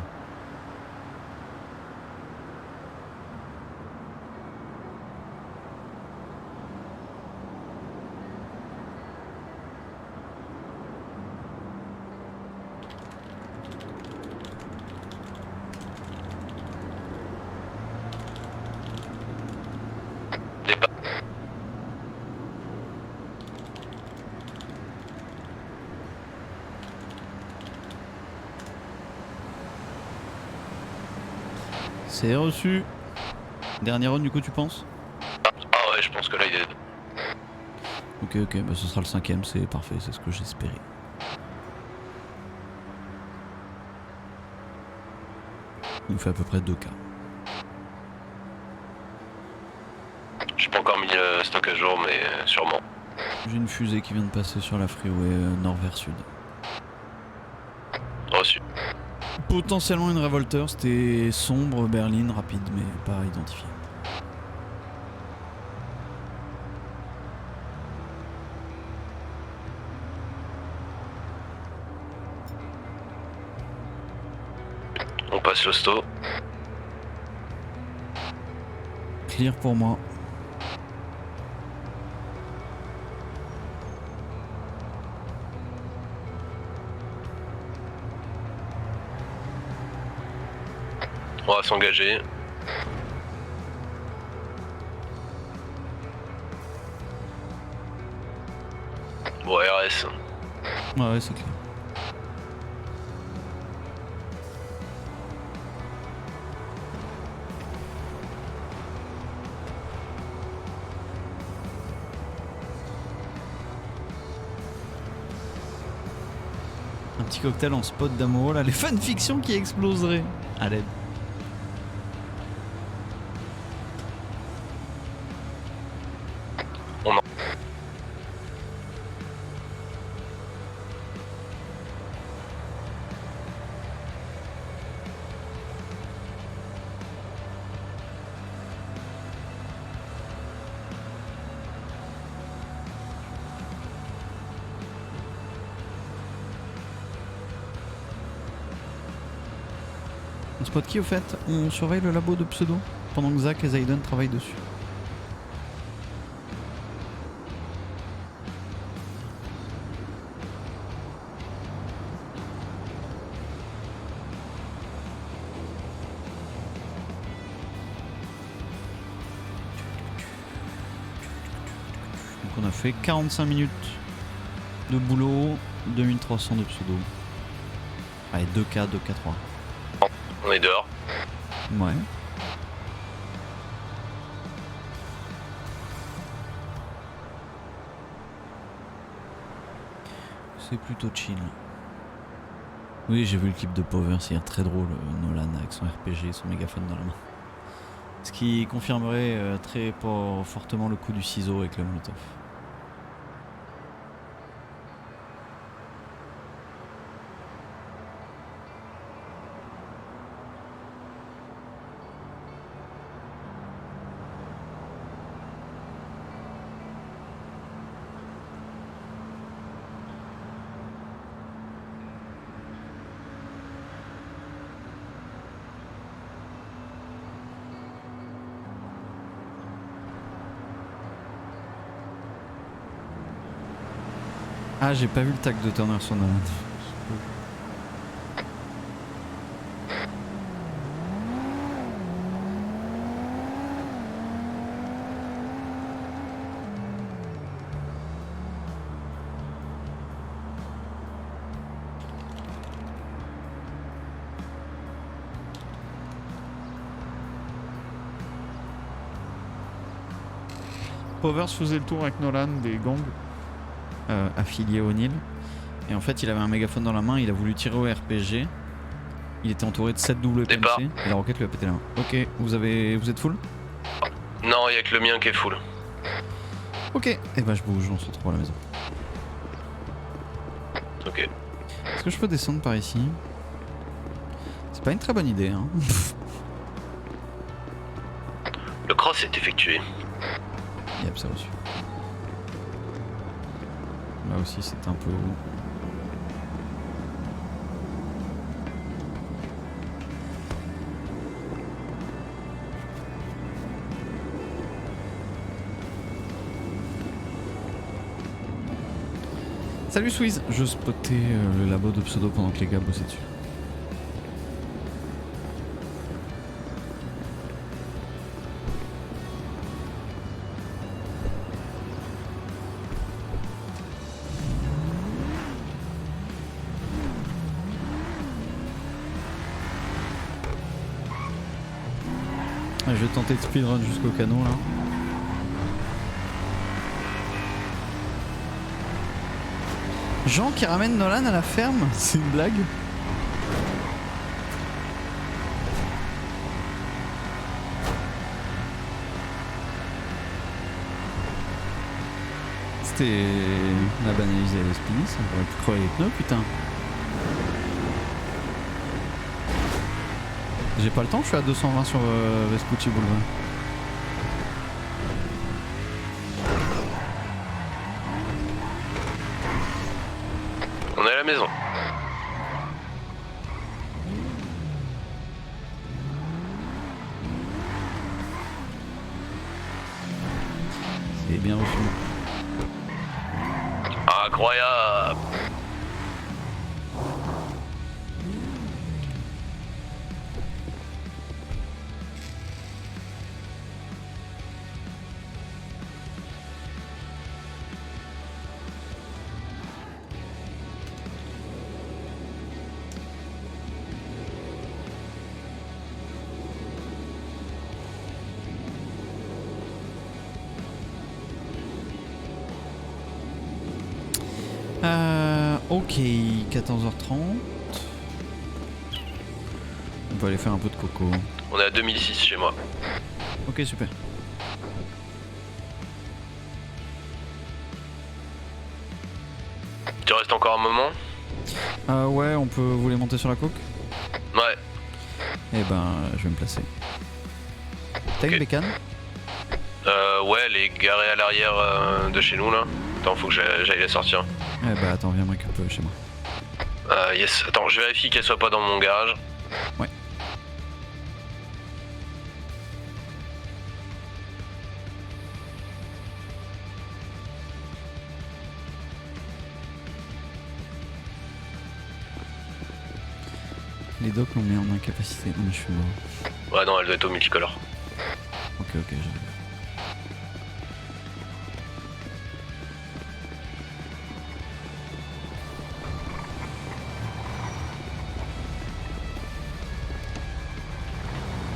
C'est reçu. Dernier run du coup tu penses? Ah ouais, je pense que là il est... Ok, bah ce sera le 5ème, c'est parfait, c'est ce que j'espérais. Il nous fait à peu près 2K. J'ai pas encore mis le stock à jour, mais sûrement. J'ai une fusée qui vient de passer sur la freeway nord vers sud. Reçu. Potentiellement une révolteur, c'était sombre, berline, rapide, mais pas identifié. On passe l'hosto. Clear pour moi. On va s'engager. Bon, RS. Ouais, c'est clair. Un petit cocktail en spot d'amour, là, les fanfictions qui exploseraient à l'aide. On spot qui au fait? On surveille le labo de pseudo pendant que Zach et Zayden travaillent dessus. Donc on a fait 45 minutes de boulot, 2300 de pseudo. Allez, 2K, 2K3. On est dehors. Ouais. C'est plutôt chill. Oui, j'ai vu le clip de Power, c'est très drôle, Nolan avec son RPG et son mégaphone dans la main. Ce qui confirmerait très fortement le coup du ciseau avec le Molotov. Ah, j'ai pas vu le tag de Turner sur Nolan. Powers faisait le tour avec Nolan des gangs affiliés au Nil. Et en fait, il avait un mégaphone dans la main, il a voulu tirer au RPG. Il était entouré de 7 double Départ. PMC et la roquette lui a pété la main. Ok, vous êtes full? Non, il y a que le mien qui est full. Ok, et bah je bouge, on se retrouve à la maison. Ok. Est-ce que je peux descendre par ici? C'est pas une très bonne idée, hein. Le cross est effectué. Yep, ça reçu. Là aussi, c'est un peu haut. Salut Swiss, je spottais le labo de pseudo pendant que les gars bossaient dessus. Ah, je vais tenter de speedrun jusqu'au canon là. Jean qui ramène Nolan à la ferme, c'est une blague? C'était la banalisée à l'esprit, ça aurait pu crever les pneus, putain. J'ai pas le temps, je suis à 220 sur Vespucci Boulevard. On est à la maison. C'est bien reçu. Incroyable. Ok, 14h30. On peut aller faire un peu de coco. On est à 2006 chez moi. Ok, super. Tu restes encore un moment? Ouais, on peut vous les monter sur la coque? Ouais. Eh ben, je vais me placer. T'as une bécane? Ouais, elle est garée à l'arrière de chez nous là. Attends, faut que j'aille la sortir. Eh bah attends, viens me récupérer chez moi. Yes, attends, je vérifie qu'elle soit pas dans mon garage. Ouais. Les docks l'ont mis en incapacité. Non mais je suis mort. Ouais, non, elle doit être au multicolore. Ok, j'arrive.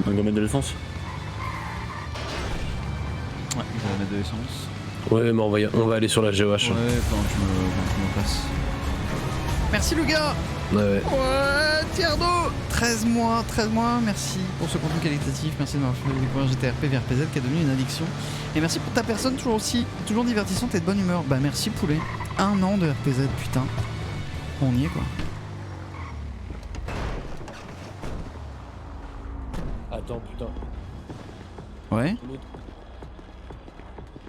Un gommette de l'essence. Ouais, je vais mettre de l'essence. Ouais, mais on va aller sur la GOH. Ouais, pendant que je me passe. Merci le gars. Ouais. Ouais, Tierno 13 mois, merci pour ce contenu qualitatif, merci de m'avoir fait découvrir GTRP VRPZ qui est devenu une addiction. Et merci pour ta personne toujours divertissante et de bonne humeur. Bah merci poulet, 1 an de RPZ, putain. On y est quoi. Attends, putain. Ouais.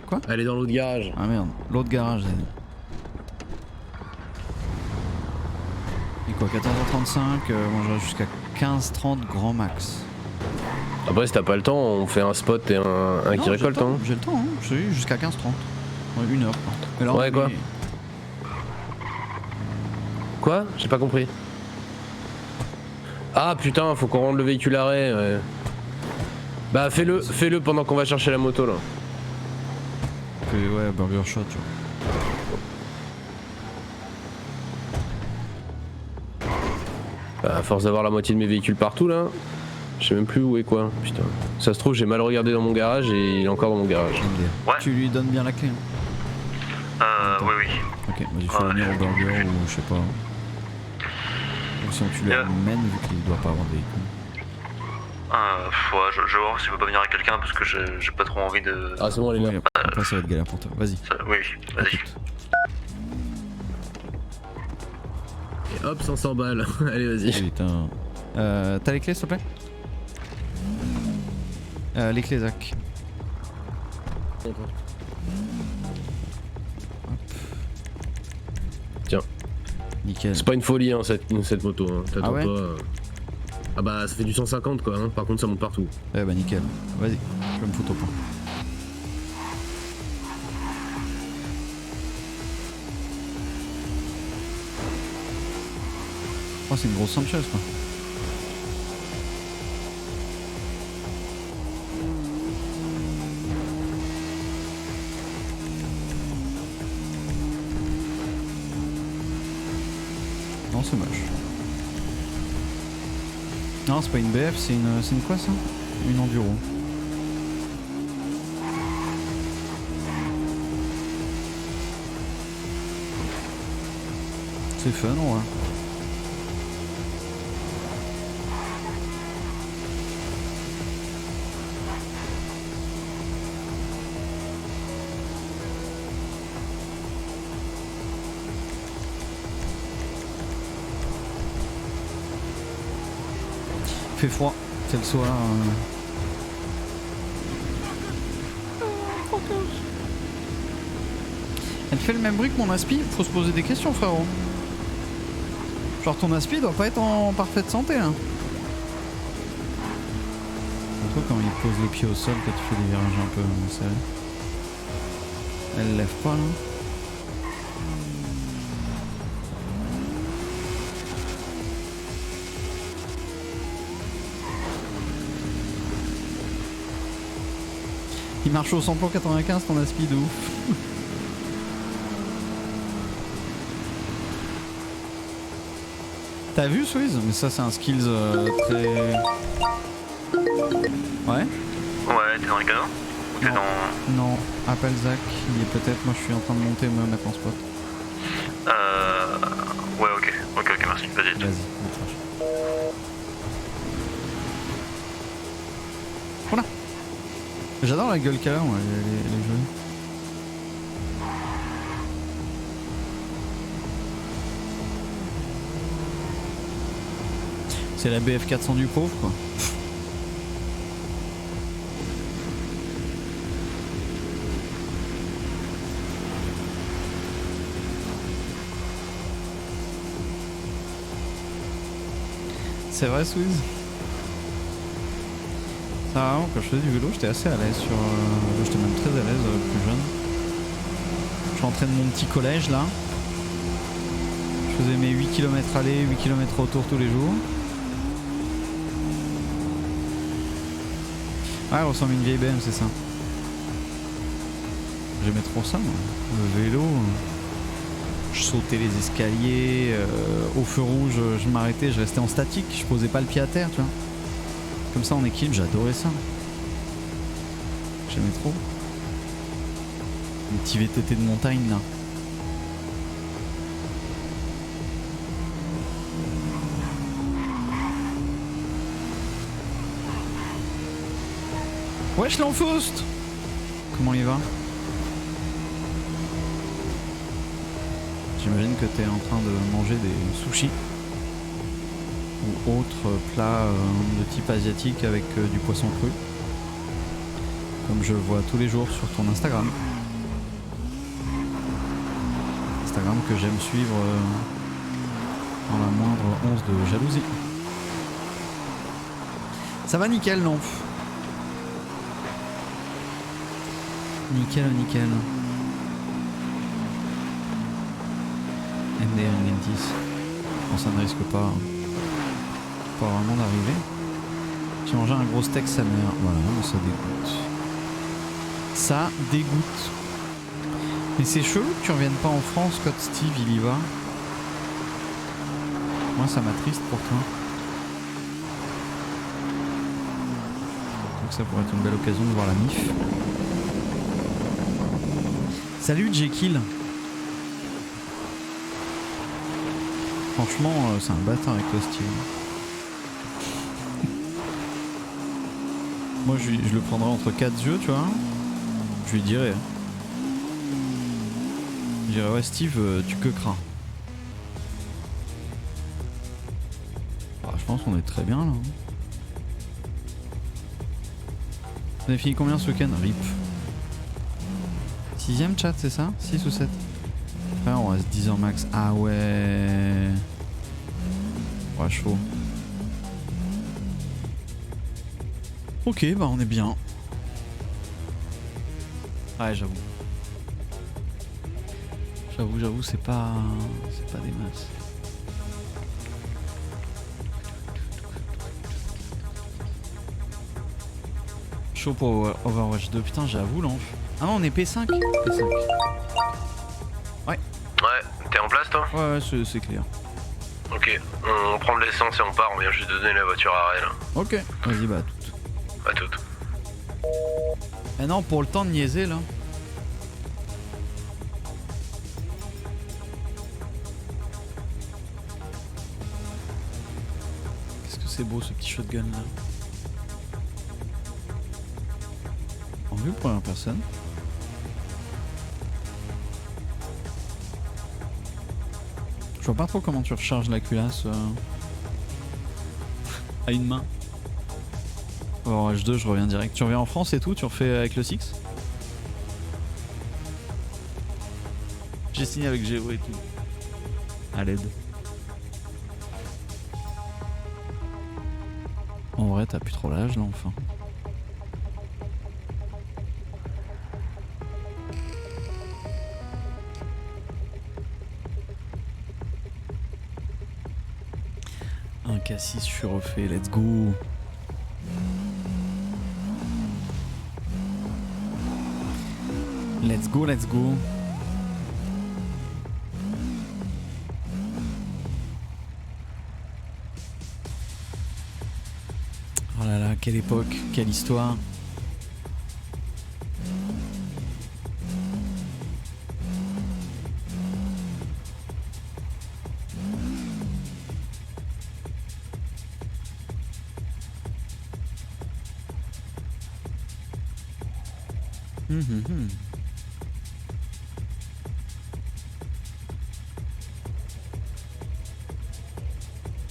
Quoi? Elle est dans l'autre garage. Ah merde, l'autre garage. Et quoi, 14h35, moi j'aurai jusqu'à 15h30 grand max. Après, si t'as pas le temps, on fait un spot et un Non, qui récolte. J'ai le temps, hein. Je suis jusqu'à 15h30. Ouais, 1 heure. Mais là, Ouais, quoi. Quoi? J'ai pas compris. Ah putain, faut qu'on rende le véhicule à arrêt. Ouais. Bah fais-le pendant qu'on va chercher la moto là. Ouais, burger shot, tu vois. Bah, à force d'avoir la moitié de mes véhicules partout là, je sais même plus où est quoi. Putain. Ça se trouve, j'ai mal regardé dans mon garage et il est encore dans mon garage. Ouais. Tu lui donnes bien la clé. Hein. Oui, oui. Ok, vas-y, faut venir au burger ou je sais pas. Ou sinon tu l'amènes vu qu'il doit pas avoir de véhicule. Ouais, je vais voir si je peux pas venir avec quelqu'un parce que j'ai pas trop envie de. Ah, c'est bon, elle est là. Ouais, après ça va être galère pour toi. Vas-y. Oui, vas-y. Et hop, 500 balles. Allez, vas-y. Putain. T'as les clés s'il te plaît? Les clés Zach. Hop. Tiens. Nickel. C'est pas une folie hein, cette moto. Hein. T'attends Ah ouais pas. Ah bah ça fait du 150 quoi. Hein. Par contre ça monte partout. Ouais bah nickel. Vas-y, je vais me foutre au point. Oh c'est une grosse Sanchez quoi. Non c'est moche. Non c'est pas une BF, c'est une quoi ça? Une enduro. C'est fun ouais. Il fait froid, c'est le soir. Elle fait le même bruit que mon aspi, faut se poser des questions frérot. Genre ton aspi doit pas être en parfaite santé hein. Surtout quand il pose les pieds au sol quand tu fais des virages un peu serrés. Elle lève pas là. Il marche au samplon 95 ton aspi de ouf. T'as vu Swiss? Mais ça c'est un skills très... Ouais? Ouais, t'es dans les canons? Ou t'es dans... Non, appelle Zach, il est peut-être, moi je suis en train de monter me mettre en spot. Ouais, ok, merci, vas-y. Vas-y, voilà. J'adore la gueule qu'elle a, moi, elle est jolie. C'est la BF 400 du pauvre quoi. C'est vrai Swiss. Ça vraiment quand je faisais du vélo j'étais assez à l'aise sur... j'étais même très à l'aise plus jeune. Je rentrais de mon petit collège là. Je faisais mes 8 km aller, 8 km retour tous les jours. Ouais, elle ressemble à une vieille BM, c'est ça. J'aimais trop ça, moi. Le vélo. Je sautais les escaliers. Au feu rouge, je m'arrêtais, je restais en statique. Je posais pas le pied à terre, tu vois. Comme ça, en équilibre, j'adorais ça. J'aimais trop. Les petits VTT de montagne, là. Wesh l'enfaust! Comment il va? J'imagine que t'es en train de manger des sushis ou autres plats de type asiatique avec du poisson cru, comme je vois tous les jours sur ton Instagram. Instagram que j'aime suivre dans la moindre once de jalousie. Ça va nickel, l'enf. Nickel, nickel. MDR Gentis. Bon, ça ne risque pas vraiment d'arriver. J'ai mangé un gros steak sa mère. Voilà, ça dégoûte. Ça dégoûte. Mais c'est chelou que tu reviennes pas en France quand Steve il y va. Moi ça m'attriste pour toi. Donc ça pourrait être une belle occasion de voir la MIF. Salut Jekyll. Franchement, c'est un bâtard avec toi, Steve. Moi, je le prendrais entre 4 yeux, tu vois. Je lui dirais. Je dirais, ouais, Steve, tu queuqueras. Ah, je pense qu'on est très bien là. On a fini combien ce week-end? RIP. 6ème chat, c'est ça? 6 ou 7? Après, on reste 10 heures max. Ah ouais. Ouais, chaud. Ok, bah on est bien. Ouais, j'avoue. J'avoue, c'est pas des masses. Chaud pour Overwatch 2. Putain, j'avoue, l'enf. Ah non, on est P5. P5. Ouais. Ouais, t'es en place toi? Ouais, c'est clair. Ok, on prend de l'essence et on part, on vient juste de donner la voiture à Ray là. Ok, vas-y, bah à toutes. À toutes. Eh non, pour le temps de niaiser là. Qu'est-ce que c'est beau ce petit shotgun là. En vue première personne. Je vois pas trop comment tu recharges la culasse à une main. Alors H2 je reviens direct. Tu reviens en France et tout, tu refais avec le 6. J'ai signé avec Géo et tout. À l'aide. En vrai t'as plus trop l'âge là enfin. Un K6 je suis refait, let's go. Let's go, let's go. Oh là là, quelle époque, quelle histoire.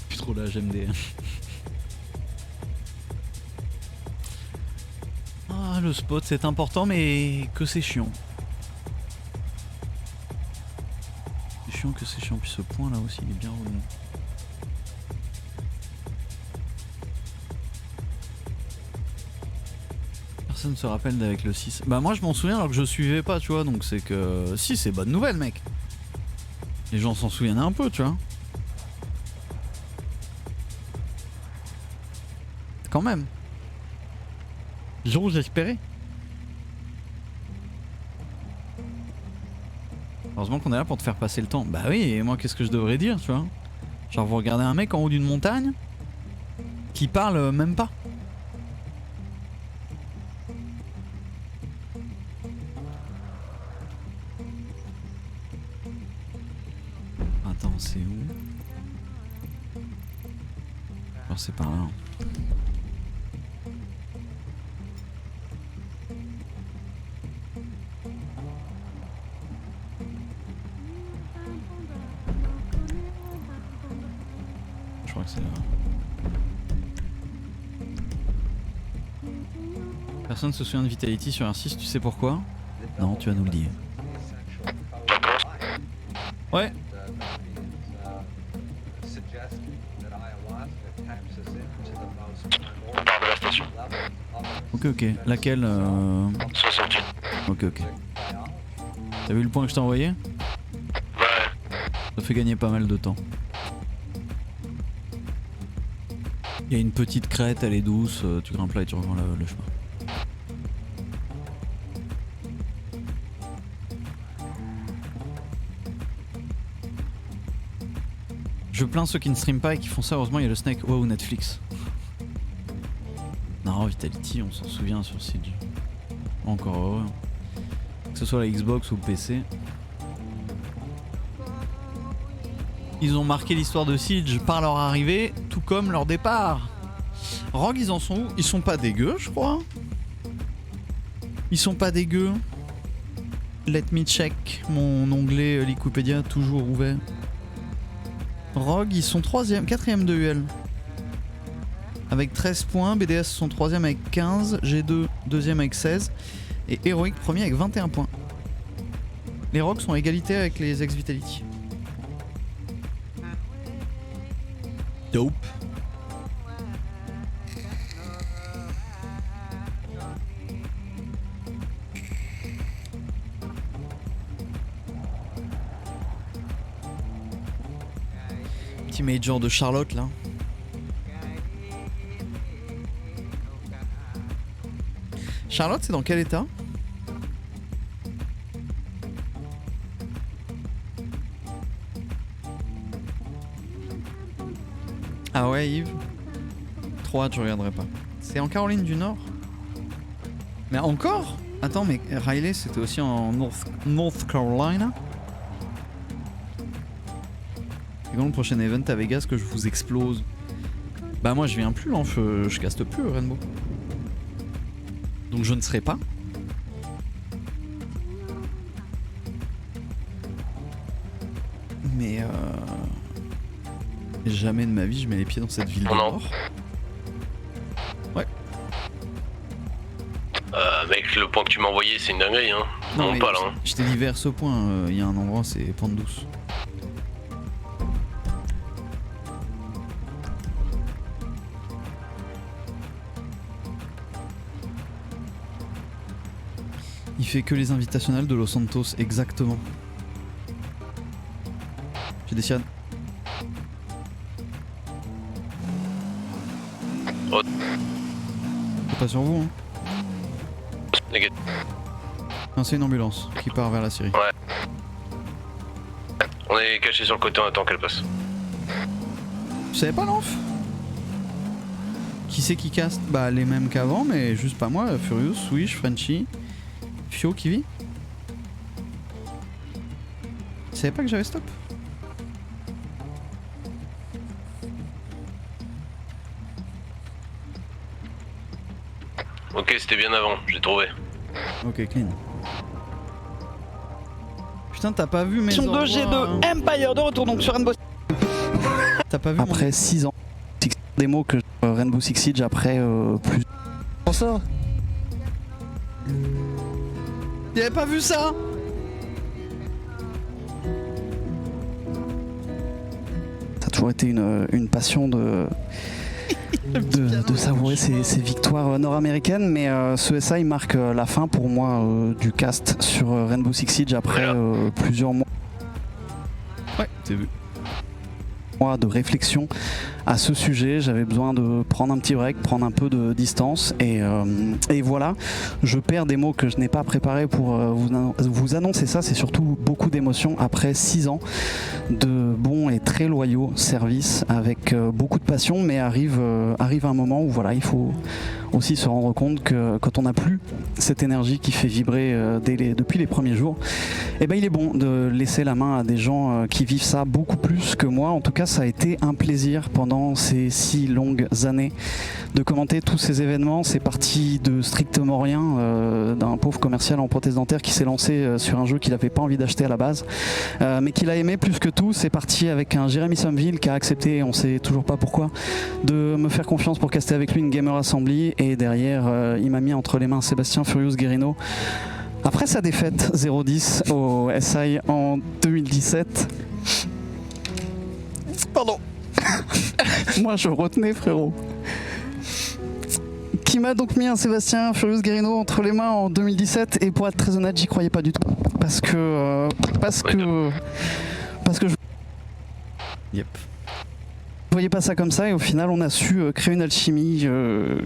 Plus trop là, j'aime des... Ah, le spot c'est important mais que c'est chiant. C'est chiant que c'est chiant, puis ce point là aussi il est bien relou. Personne se rappelle d'avec le 6. Bah moi je m'en souviens alors que je suivais pas, tu vois, donc c'est que... Si, c'est bonne nouvelle mec. Les gens s'en souviennent un peu, tu vois. Quand même. J'ose espérer. Heureusement qu'on est là pour te faire passer le temps. Bah oui, et moi qu'est-ce que je devrais dire, tu vois? Genre vous regardez un mec en haut d'une montagne qui parle même pas. Attends, c'est où? Alors c'est par là. Je crois que c'est là. Personne se souvient de Vitality sur R6, tu sais pourquoi? Non, tu vas nous le dire. Ouais. On part de la station. Ok, ok. Laquelle 68. Ok, ok. T'as vu le point que je t'ai envoyé? Ouais. Ça fait gagner pas mal de temps. Il y a une petite crête, elle est douce, tu grimpes là et tu rejoins le chemin. Je plains ceux qui ne streament pas et qui font ça, heureusement il y a le Snake ou Netflix. Non, Vitality, on s'en souvient sur Siege. Encore heureux. Que ce soit la Xbox ou le PC. Ils ont marqué l'histoire de Siege par leur arrivée, tout comme leur départ. Rogue, ils en sont où? Ils sont pas dégueux, je crois. Ils sont pas dégueux. Let me check mon onglet Wikipédia toujours ouvert. Rogue, ils sont 4ème de UL. Avec 13 points, BDS sont 3ème avec 15, G2 2ème avec 16 et Heroic premier avec 21 points. Les Rogues sont à égalité avec les ex-Vitality. Dope. Petit major de Charlotte là. Charlotte, c'est dans quel état? Ah ouais, Yves. 3, je regarderai pas. C'est en Caroline du Nord? Mais encore? Attends, mais Riley, c'était aussi en North Carolina? Et quand le prochain event à Vegas que je vous explose? Bah moi je viens plus là, je caste plus Rainbow. Donc je ne serai pas. Mais jamais de ma vie je mets les pieds dans cette ville de mort. Ouais. Mec, le point que tu m'as envoyé, c'est une dinguerie, hein. Non, mais pas là. Hein. je t'ai dit vers ce point, il y a un endroit, c'est pente douce. Il fait que les invitationnels de Los Santos, exactement. J'ai des cyannes. Oh. C'est pas sur vous, hein. Négatif. Non, c'est une ambulance qui part vers la Syrie. Ouais. On est caché sur le côté, on attend qu'elle passe. Tu savais pas, l'enf? Qui c'est qui caste? Bah, les mêmes qu'avant, mais juste pas moi. Furious, Swish, Frenchy, Fio qui vit. Tu savais pas que j'avais stop? Ok, c'était bien avant, j'ai trouvé. Ok, clean. Putain, t'as pas vu mes Mission endroits, 2G hein. de Empire de retour donc sur Rainbow. T'as pas vu Après 6 ans, démo que Rainbow Six Siege après plus. Comment ça? Y'avais pas vu ça? Ça a toujours été une passion de savourer ces victoires nord-américaines, mais ce SI marque la fin pour moi du cast sur Rainbow Six Siege après plusieurs mois. Ouais, t'as vu. mois de réflexion à ce sujet. J'avais besoin de prendre un petit break, prendre un peu de distance et voilà, je perds des mots que je n'ai pas préparés pour vous annoncer ça. C'est surtout beaucoup d'émotions après 6 ans de bons et très loyaux services avec beaucoup de passion, mais arrive un moment où voilà, il faut aussi se rendre compte que quand on n'a plus cette énergie qui fait vibrer depuis les premiers jours, eh ben il est bon de laisser la main à des gens qui vivent ça beaucoup plus que moi. En tout cas, ça a été un plaisir pendant ces 6 longues années de commenter tous ces événements. C'est parti de strictement rien, d'un pauvre commercial en prothèse dentaire qui s'est lancé sur un jeu qu'il n'avait pas envie d'acheter à la base, mais qu'il a aimé plus que tout. C'est parti avec un Jérémy Somerville qui a accepté, on sait toujours pas pourquoi, de me faire confiance pour caster avec lui une Gamer Assembly, et derrière il m'a mis entre les mains Sébastien Furious Guerrino après sa défaite 0-10 au SI en 2017. Pardon. Moi je retenais, frérot. Qui m'a donc mis un Sébastien Furious Guerrino entre les mains en 2017, et pour être très honnête, j'y croyais pas du tout. Parce que je Yep. voyais pas ça comme ça, et au final on a su créer une alchimie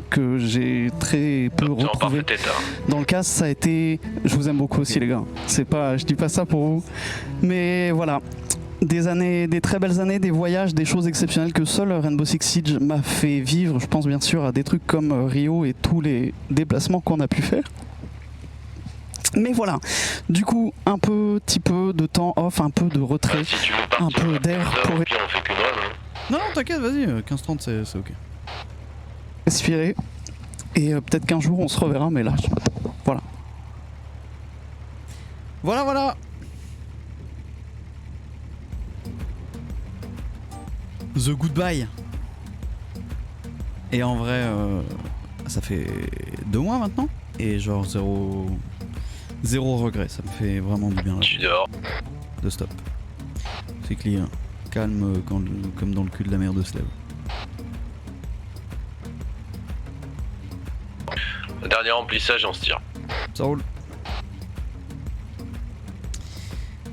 que j'ai très peu Tu en parles retrouvée. peut-être. Hein. Dans le cas, ça a été... Je vous aime beaucoup aussi les gars. C'est pas... Je dis pas ça pour vous. Mais voilà. Des années, des très belles années, des voyages, des choses exceptionnelles que seul Rainbow Six Siege m'a fait vivre. Je pense bien sûr à des trucs comme Rio et tous les déplacements qu'on a pu faire. Mais voilà, du coup, un petit peu de temps off, un peu de retrait, Si tu veux partir, un peu d'air pour au pire, on fait qu'une run. Hein. Non, t'inquiète, vas-y, 15-30 c'est ok. respirer. Et peut-être qu'un jour on se reverra, mais là, voilà. Voilà. The Goodbye. Et en vrai, ça fait 2 mois maintenant. Et genre zéro regret. Ça me fait vraiment du bien là, Je suis dehors. de stop. C'est clean. Calme comme dans le cul de la mer de Slave. Dernier remplissage et on se tire. Ça roule.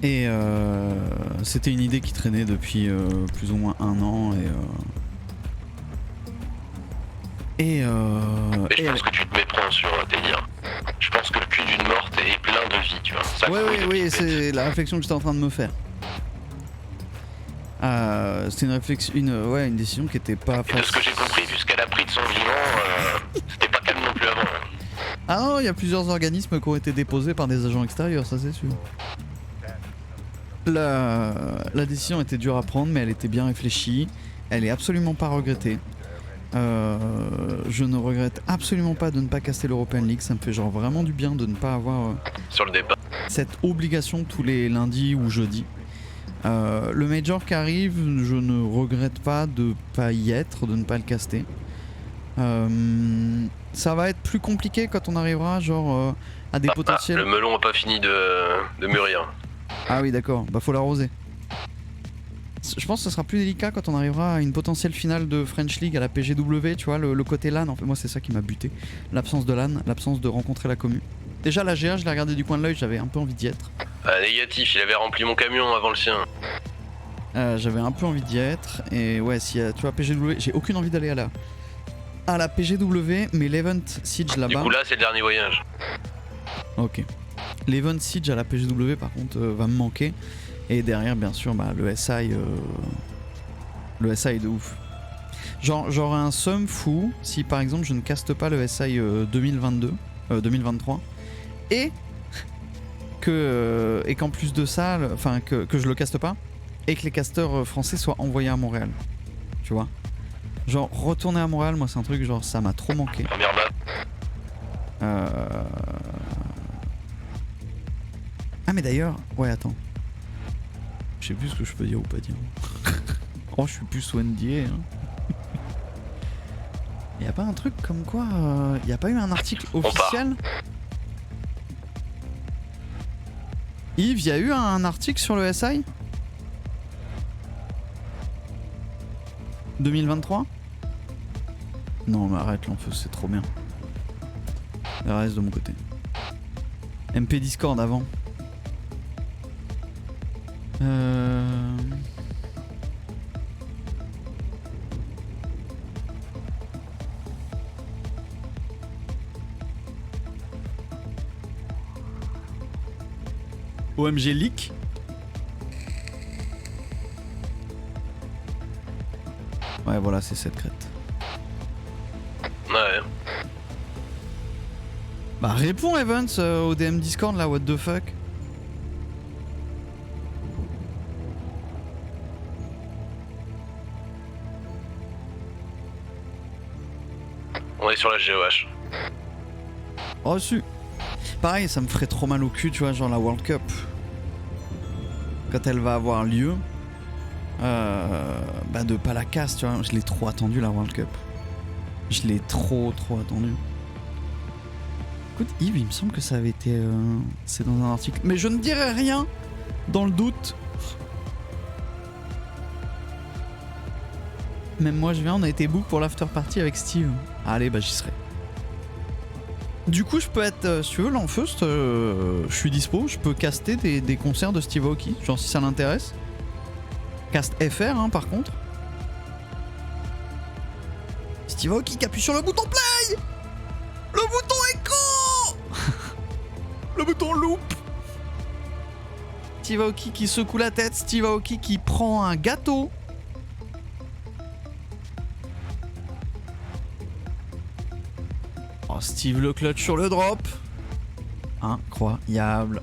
Et c'était une idée qui traînait depuis plus ou moins 1 an Mais je pense que tu te méprends sur un délire. Je pense que le cul d'une morte est plein de vie, tu vois. Ça Ouais, couille oui, de oui, pipette. c'est la réflexion que j'étais en train de me faire. C'était une réflexion, une décision qui était pas Et de ce que j'ai compris, vu ce qu'elle a pris de son vivant, c'était pas calme non plus avant. Hein. Ah non, il y a plusieurs organismes qui ont été déposés par des agents extérieurs, ça c'est sûr. La décision était dure à prendre, mais elle était bien réfléchie. Elle est absolument pas regrettée. Je ne regrette absolument pas de ne pas caster l'European League. Ça me fait genre vraiment du bien de ne pas avoir Sur le départ. cette obligation tous les lundis ou jeudis. Le Major qui arrive, je ne regrette pas de pas y être, de ne pas le caster. Ça va être plus compliqué quand on arrivera genre à des potentiels... Le melon a pas fini de mûrir. Ah oui d'accord, bah faut l'arroser. Je pense que ce sera plus délicat quand on arrivera à une potentielle finale de French League à la PGW, tu vois, le côté LAN, en fait moi c'est ça qui m'a buté. L'absence de LAN, l'absence de rencontrer la commu. Déjà la GA, je l'ai regardé du coin de l'œil, j'avais un peu envie d'y être. Négatif, il avait rempli mon camion avant le sien. J'avais un peu envie d'y être, et ouais, si tu vois, PGW, j'ai aucune envie d'aller à la PGW, mais l'event Siege Du là-bas... coup là c'est le dernier voyage. Ok. L'event Siege à la PGW par contre va me manquer. Et derrière bien sûr bah, le SI est de ouf. Genre j'aurais un somme fou si par exemple je ne caste pas le SI 2023 et qu'en plus de ça, enfin que je le caste pas et que les casteurs français soient envoyés à Montréal. Tu vois? Genre retourner à Montréal, moi c'est un truc genre ça m'a trop manqué. Première map. Ah mais d'ailleurs, ouais attends. Je sais plus ce que je peux dire ou pas dire. Oh je suis plus Wendy. Hein. Y a pas un truc comme quoi y a pas eu un article officiel? Yves, y a eu un article sur le SI 2023? Non mais arrête l'enfeu, c'est trop bien. RS de mon côté. MP Discord avant. OMG leak. Ouais, voilà, c'est cette crête. Ouais. Bah réponds Evans au DM Discord là, what the fuck. On est sur la GOH. Reçu. Pareil, ça me ferait trop mal au cul, tu vois, genre la World Cup. Quand elle va avoir lieu, bah de pas la casse, tu vois. Je l'ai trop attendu la World Cup. Je l'ai trop attendu. Écoute Yves, il me semble que ça avait été... c'est dans un article. Mais je ne dirai rien dans le doute. Même moi je viens, on a été book pour l'after party avec Steve. Allez, bah j'y serai. Du coup, je peux être, si tu veux, l'enfeust, je suis dispo, je peux caster des concerts de Steve Aoki, genre si ça l'intéresse. Cast FR, hein, par contre. Steve Aoki qui appuie sur le bouton play. Le bouton écran. Le bouton loop. Steve Aoki qui secoue la tête, Steve Aoki qui prend un gâteau. Oh, Steve le clutch sur le drop. Incroyable.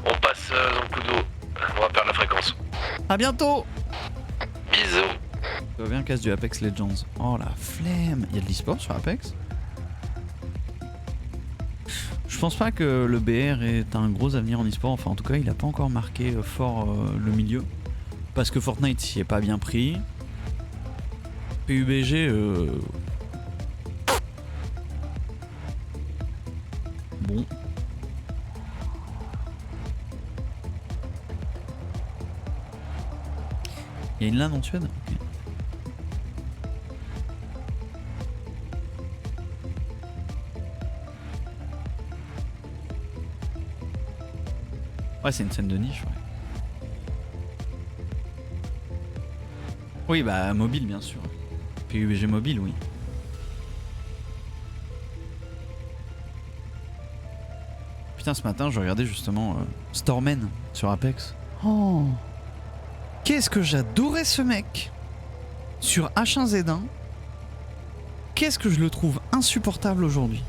On passe dans le coup d'eau. On va perdre la fréquence. A bientôt. Bisous. Je reviens casse du Apex Legends. Oh la flemme. Il y a de l'e-sport sur Apex? Je pense pas que le BR est un gros avenir en e-sport. Enfin en tout cas il a pas encore marqué fort le milieu. Parce que Fortnite s'y est pas bien pris. PUBG bon. Il y a une LAN en Suède? Okay. Ouais, c'est une scène de niche, ouais. Oui, bah mobile bien sûr. PUBG mobile, oui. Putain, ce matin, je regardais justement Stormen sur Apex. Oh, qu'est-ce que j'adorais ce mec sur H1Z1. Qu'est-ce que je le trouve insupportable aujourd'hui.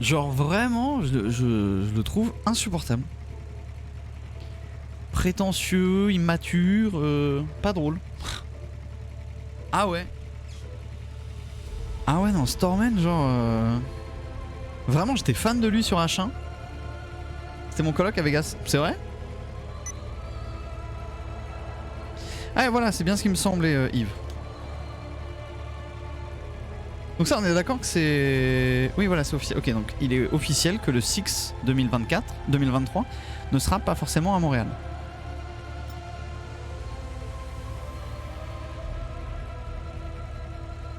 Genre vraiment, je le trouve insupportable. Prétentieux, immature, pas drôle. Ah ouais. Ah ouais, non, Stormen, genre... Vraiment, j'étais fan de lui sur H1. C'était mon coloc à Vegas, c'est vrai? Ah et voilà, c'est bien ce qui me semblait, Yves. Donc ça, on est d'accord que c'est... Oui, voilà, c'est officiel. Ok, donc il est officiel que le 6 2023 ne sera pas forcément à Montréal.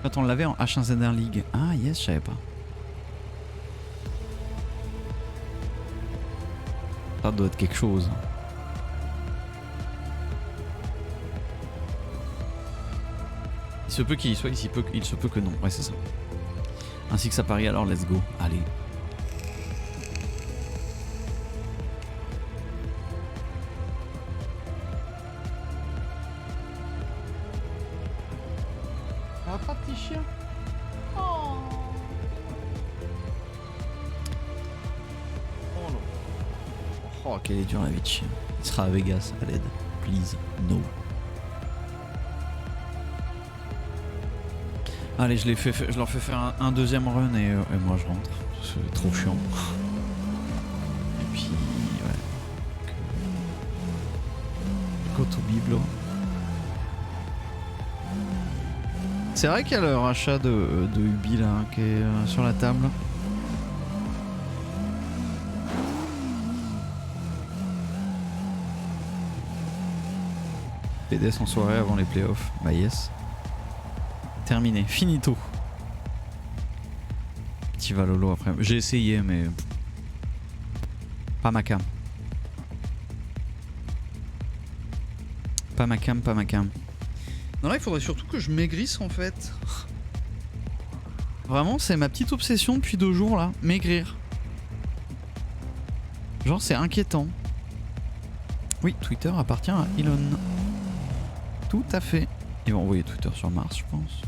Quand on l'avait en H1Z1 League. Ah yes, je savais pas. Ça doit être quelque chose. Il se peut qu'il y soit, il se peut que non. Ouais, c'est ça. Ainsi que ça Paris, alors let's go. Allez. Ça va pas, petit chien? Oh. Oh non. Oh, quelle est dure la vie de chien. Il sera à Vegas, à l'aide. Please, no. Allez, je leur fais faire un deuxième run et moi je rentre. C'est trop chiant. Et puis, ouais. Go to Biblo. C'est vrai qu'il y a le rachat de Ubi là qui est sur la table. PDS en soirée avant les playoffs. Bah yes. Terminé, finito. Petit Valolo après. J'ai essayé mais pas ma cam. Pas ma cam, pas ma cam. Non là il faudrait surtout que je maigrisse en fait. Vraiment, c'est ma petite obsession depuis 2 jours là, maigrir. Genre, c'est inquiétant. Oui, Twitter appartient à Elon. Tout à fait. Ils vont envoyer Twitter sur Mars, je pense.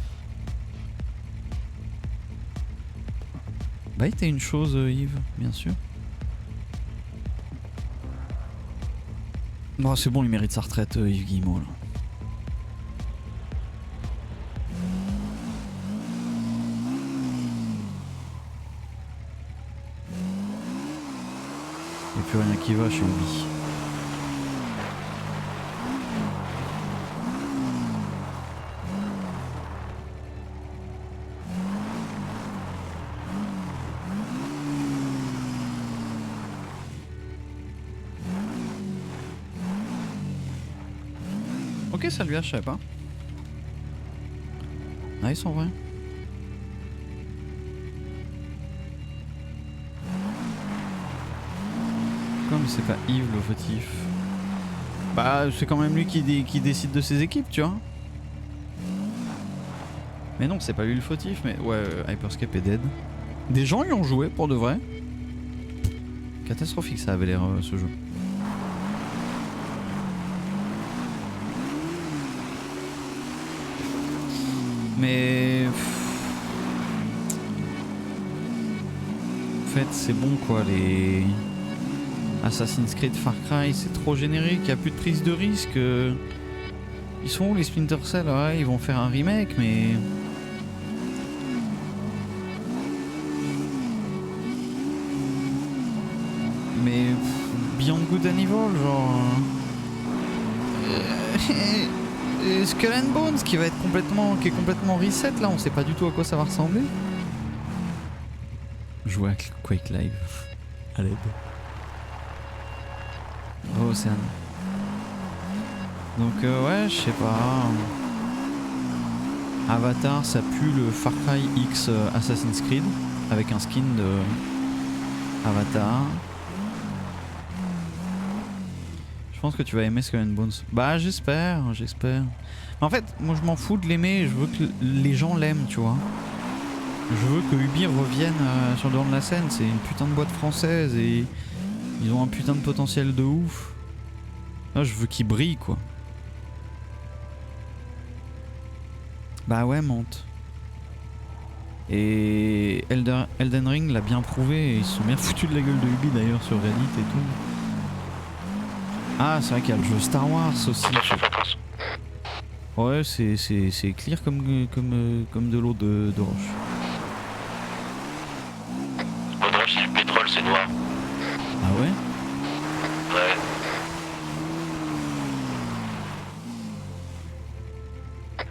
Bah, t'as une chose, Yves, bien sûr. Bon, c'est bon, il mérite sa retraite, Yves Guillemot, là. Y'a plus rien qui va chez Ubi. Ok, ça lui a, je savais pas. Nice en vrai. Comme c'est pas Yves le fautif. Bah, c'est quand même lui qui décide de ses équipes, tu vois. Mais non, c'est pas lui le fautif, mais ouais, Hyperscape est dead. Des gens y ont joué pour de vrai. Catastrophique, ça avait l'air ce jeu. Mais en fait c'est bon quoi, les Assassin's Creed, Far Cry c'est trop générique, y a plus de prise de risque. Ils sont où les Splinter Cell? Ouais, ils vont faire un remake mais... Beyond Good and Evil genre... Skull and Bones qui va être complètement reset là, on sait pas du tout à quoi ça va ressembler. Jouer à Quake Live à l'aide. Oh Océane. Donc ouais, je sais pas. Avatar ça pue le Far Cry X Assassin's Creed avec un skin de Avatar. Je pense que tu vas aimer Skull and Bones. Bah j'espère. En fait, moi je m'en fous de l'aimer, je veux que les gens l'aiment, tu vois. Je veux que Ubi revienne sur le devant de la scène, c'est une putain de boîte française et ils ont un putain de potentiel de ouf. Là je veux qu'ils brillent quoi. Bah ouais, monte. Et Elden Ring l'a bien prouvé, ils se sont bien foutus de la gueule de Ubi d'ailleurs sur Reddit et tout. Ah, c'est vrai qu'il y a le jeu Star Wars aussi. Ouais, c'est clear comme de l'eau de roche. L'eau de roche, c'est du pétrole, c'est noir. Ah ouais? Ouais.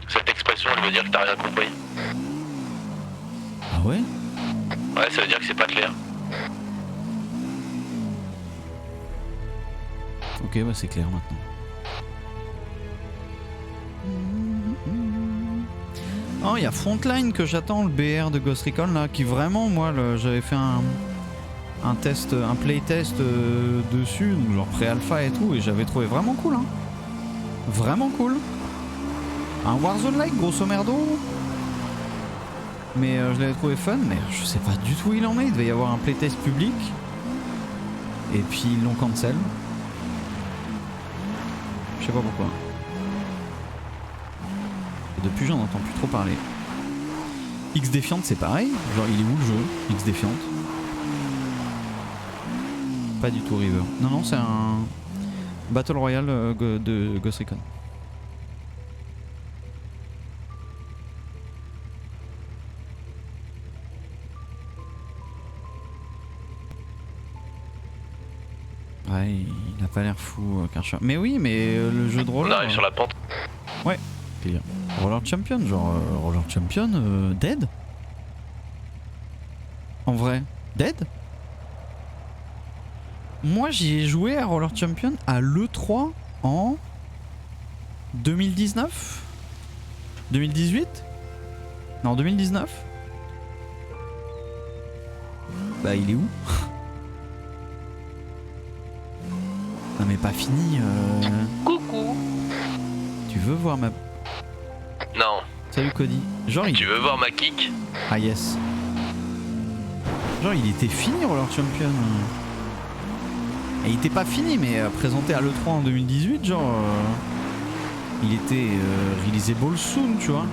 Cette expression, elle veut dire que t'as rien compris. Ah ouais? Ouais, ça veut dire que c'est pas clair. Ok, bah c'est clair maintenant. Oh, il y a Frontline que j'attends, le BR de Ghost Recon là, qui vraiment, moi, j'avais fait un test, un playtest dessus, donc genre pré-alpha et tout, et j'avais trouvé vraiment cool, hein. Vraiment cool. Un Warzone-like, grosso merdo. Mais je l'avais trouvé fun, mais je sais pas du tout où il en est. Il devait y avoir un playtest public. Et puis ils l'ont cancel. Je sais pas pourquoi. Et depuis j'en entends plus trop parler. X Defiant c'est pareil. Genre il est où le jeu X Defiant? Pas du tout River. Non non, c'est un Battle Royale de Ghost Recon. Ouais, il a pas l'air fou, Karcher. Mais oui, mais le jeu de roller... On arrive sur la pente. Ouais, clear. Roller Champion, genre Roller Champion, dead? En vrai, dead? Moi j'y ai joué à Roller Champion à l'E3 en 2019? 2018? Non, 2019? Bah il est où? Non mais pas fini. Coucou. Tu veux voir ma... Non, Salut Cody. Genre il... Tu veux voir ma kick? Ah yes. Genre il était fini Roller Champion. Et il était pas fini mais présenté à l'E3 en 2018 genre il était releasable soon tu vois.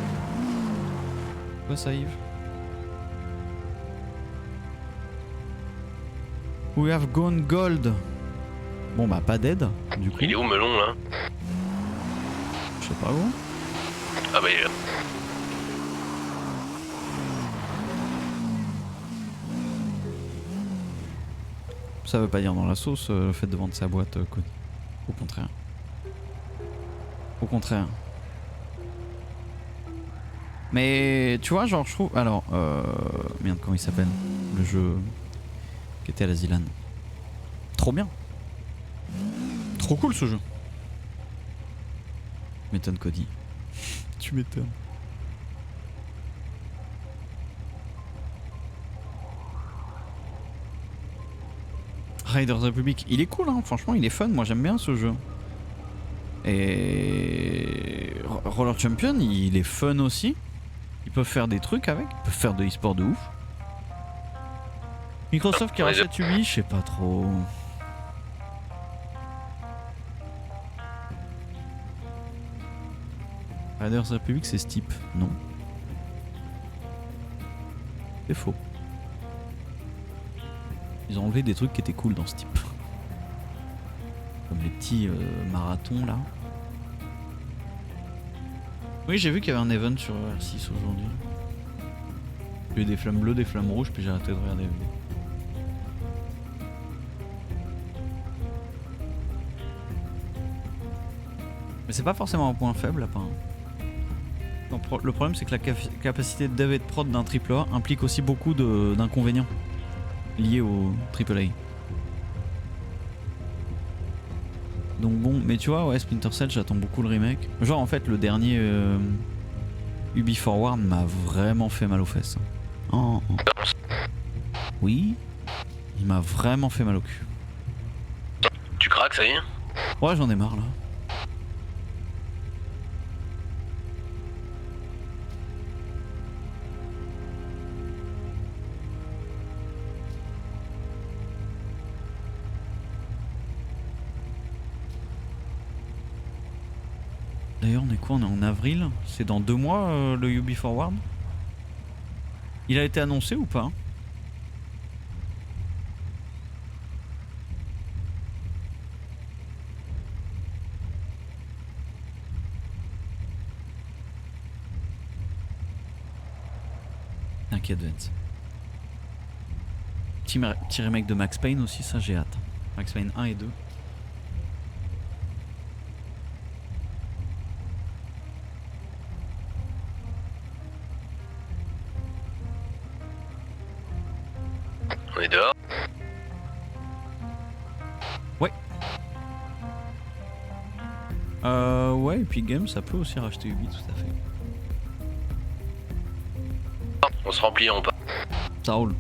Quoi ça Yves? We have gone gold. Bon bah pas d'aide du coup. Il est où Melon là? Je sais pas où. Ah bah il est là. Ça veut pas dire dans la sauce le fait de vendre sa boîte Cody. Au contraire. Au contraire. Mais tu vois genre je trouve... Alors merde comment il s'appelle? Le jeu qui était à la Zilan. Trop bien. Trop cool ce jeu. M'étonne Cody. Tu m'étonnes. Riders Republic, il est cool hein, franchement il est fun, moi j'aime bien ce jeu. Et Roller Champion il est fun aussi. Ils peuvent faire des trucs avec, ils peuvent faire de e-sport de ouf. Microsoft qui rachète Ubi, je sais pas trop. Riders Republic c'est Steep, non. C'est faux. Ils ont enlevé des trucs qui étaient cool dans ce type. Comme les petits marathons là. Oui j'ai vu qu'il y avait un event sur R6 aujourd'hui. J'ai eu des flammes bleues, des flammes rouges, puis j'ai arrêté de regarder les vidéos. Mais c'est pas forcément un point faible là, pas. Le problème c'est que la capacité de dev et de prod d'un AAA implique aussi beaucoup d'inconvénients liés au AAA. Donc bon, mais tu vois, ouais, Splinter Cell, j'attends beaucoup le remake. Genre en fait, le dernier Ubi Forward m'a vraiment fait mal aux fesses. Oh. Oui, il m'a vraiment fait mal au cul. Tu craques, ça y est? Ouais, j'en ai marre là. D'ailleurs on est quoi? On est en avril? C'est dans 2 mois le Ubi Forward? Il a été annoncé ou pas? T'inquiète Vance. Petit remake de Max Payne aussi, ça j'ai hâte. Max Payne 1 et 2. On est dehors? Ouais. Ouais, et puis Game, ça peut aussi racheter Ubi, tout à fait. On se remplit en pas. Ça roule.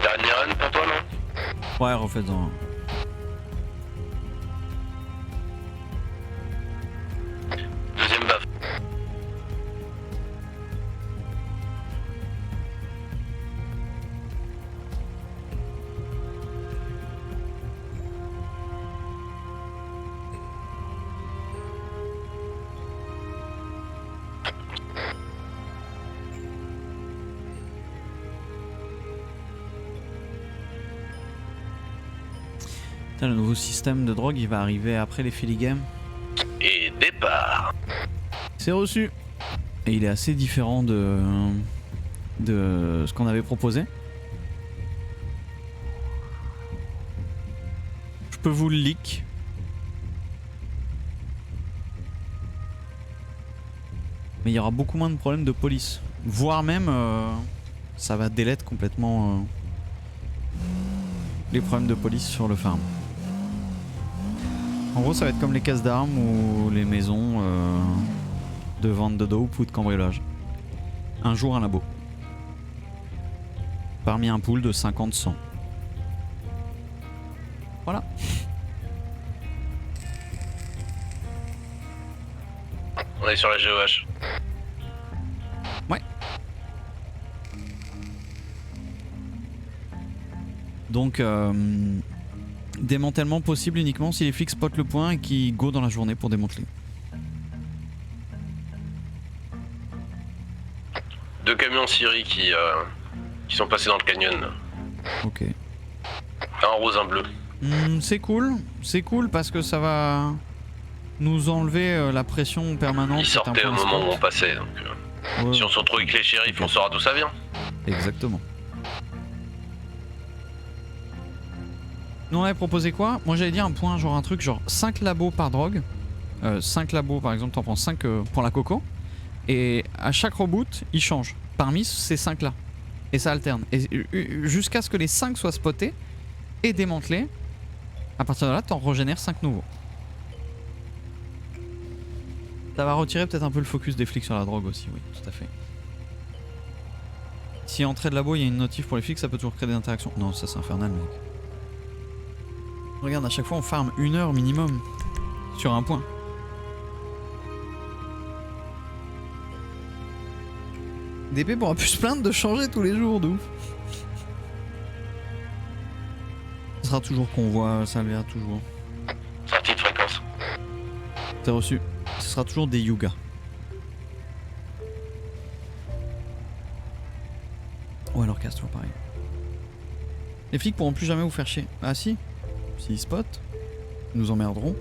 Dernier run pour toi, non? Ouais, refais-en. Deuxième baffe. Putain, le nouveau système de drogue, il va arriver après les Philly Games. Et départ. C'est reçu. Et il est assez différent de ce qu'on avait proposé. Je peux vous le leak. Mais il y aura beaucoup moins de problèmes de police. Voire même, ça va delete complètement les problèmes de police sur le farm. En gros, ça va être comme les caisses d'armes ou les maisons de vente de dope ou de cambriolage. Un jour un labo. Parmi un pool de 50-100. Voilà. On est sur la GOH. Ouais. Donc, démantèlement possible uniquement si les flics spotent le point et qu'ils go dans la journée pour démanteler. 2 camions de Syrie qui sont passés dans le canyon. Ok. Un rose, un bleu. C'est cool parce que ça va nous enlever la pression permanente. Ils sortaient au moment où on passait, donc Ouais. si on se retrouve avec les shérifs, on saura d'où ça vient. Exactement. Nous on avait proposé quoi? Moi j'avais dit un point, genre un truc genre 5 labos par drogue. 5 labos par exemple, t'en prends 5 pour la coco. Et à chaque reboot, ils changent parmi ces 5 là. Et ça alterne. Et jusqu'à ce que les 5 soient spotés et démantelés. À partir de là, t'en régénères 5 nouveaux. Ça va retirer peut-être un peu le focus des flics sur la drogue aussi, oui, tout à fait. Si entrée de labo, il y a une notif pour les flics, ça peut toujours créer des interactions. Non, ça c'est infernal, mec. Regarde, à chaque fois on farm 1 heure minimum sur un point. DP pourra plus se plaindre de changer tous les jours, d'où. Ce sera toujours convoi, ça le verra toujours. Sortie de fréquence. T'as reçu. Ce sera toujours des Yuga. Ou alors casse toujours pareil. Les flics pourront plus jamais vous faire chier. Ah si. S'ils spotent, ils nous emmerderont.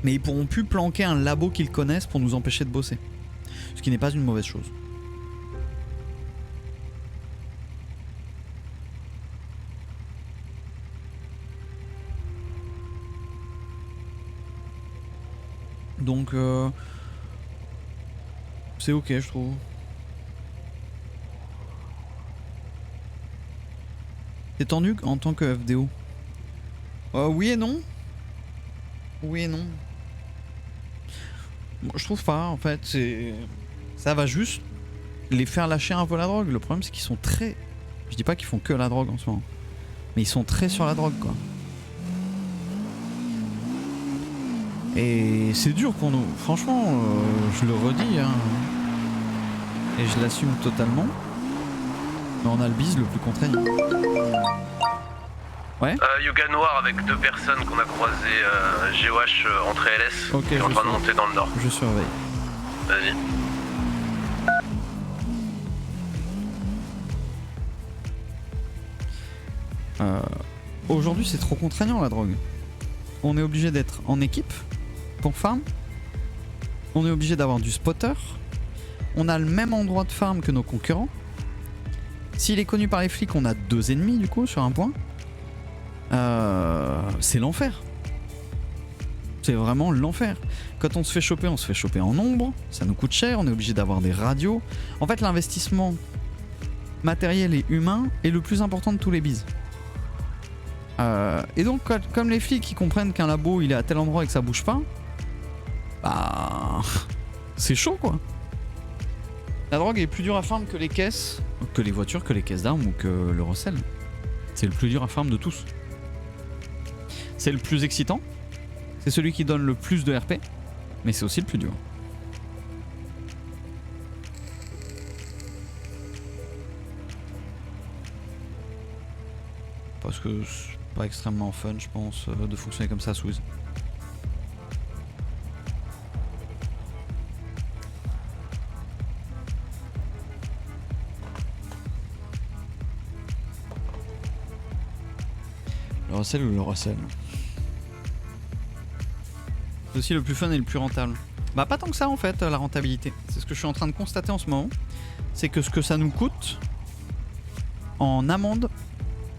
Mais ils pourront plus planquer un labo qu'ils connaissent pour nous empêcher de bosser. Ce qui n'est pas une mauvaise chose. Donc c'est ok je trouve. T'es tendu en tant que FDO? Oui et non. Oui et non. Moi, je trouve pas en fait. Ça va juste les faire lâcher un peu la drogue. Le problème c'est qu'ils sont très... Je dis pas qu'ils font que la drogue en ce moment. Mais ils sont très sur la drogue quoi. Et c'est dur pour nous, franchement, je le redis, hein, et je l'assume totalement, mais on a le bise le plus contraignant. Ouais. Yuga noir avec 2 personnes qu'on a croisées GOH entre LS, Ok, qui est en train de monter dans le nord. Je surveille. Vas-y. Aujourd'hui c'est trop contraignant la drogue. On est obligé d'être en équipe pour farm. On est obligé d'avoir du spotter. On a le même endroit de farm que nos concurrents. S'il est connu par les flics, on a 2 ennemis du coup sur un point. C'est l'enfer. C'est vraiment l'enfer. Quand on se fait choper en nombre. Ça nous coûte cher. On est obligé d'avoir des radios. En fait, l'investissement matériel et humain est le plus important de tous les bises. Et donc, comme les flics qui comprennent qu'un labo il est à tel endroit et que ça bouge pas, bah. C'est chaud quoi. La drogue est plus dure à farm que les caisses, que les voitures, que les caisses d'armes ou que le recel. C'est le plus dur à farm de tous. C'est le plus excitant. C'est celui qui donne le plus de RP. Mais c'est aussi le plus dur. Parce que c'est pas extrêmement fun, je pense, de fonctionner comme ça sous. Le recel ou le recel? C'est aussi le plus fun et le plus rentable. Bah pas tant que ça en fait, la rentabilité. C'est ce que je suis en train de constater en ce moment. C'est que ce que ça nous coûte en amende,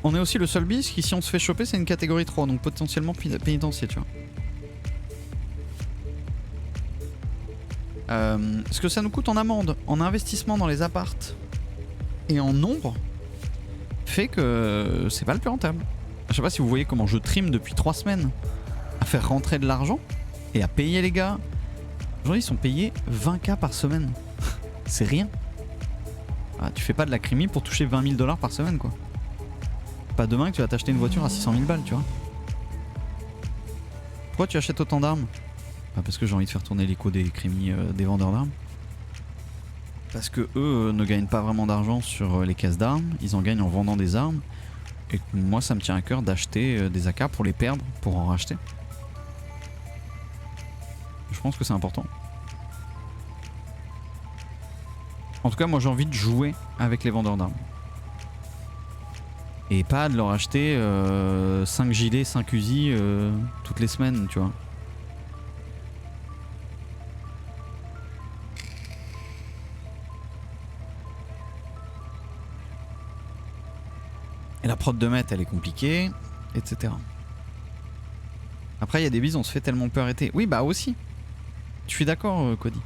on est aussi le seul bis qui si on se fait choper c'est une catégorie 3, donc potentiellement pénitencier, tu vois. Ce que ça nous coûte en amende, en investissement dans les appartes et en nombre, fait que c'est pas le plus rentable. Je sais pas si vous voyez comment je trime depuis 3 semaines à faire rentrer de l'argent et à payer les gars. Aujourd'hui ils sont payés 20K par semaine. C'est rien. Ah, tu fais pas de la crimi pour toucher 20 000 $ par semaine quoi. Pas demain que tu vas t'acheter une voiture à 600 000 balles, tu vois. Pourquoi tu achètes autant d'armes? Bah parce que j'ai envie de faire tourner l'écho des crémis des vendeurs d'armes. Parce que eux ne gagnent pas vraiment d'argent sur les caisses d'armes, ils en gagnent en vendant des armes. Et moi ça me tient à cœur d'acheter des AK pour les perdre, pour en racheter. Je pense que c'est important. En tout cas moi j'ai envie de jouer avec les vendeurs d'armes. Et pas de leur acheter 5 gilets, 5 Uzi toutes les semaines, tu vois. Et la prod de mètres elle est compliquée, etc. Après il y a des bises, on se fait tellement peu arrêter. Oui bah aussi. Je suis d'accord Cody.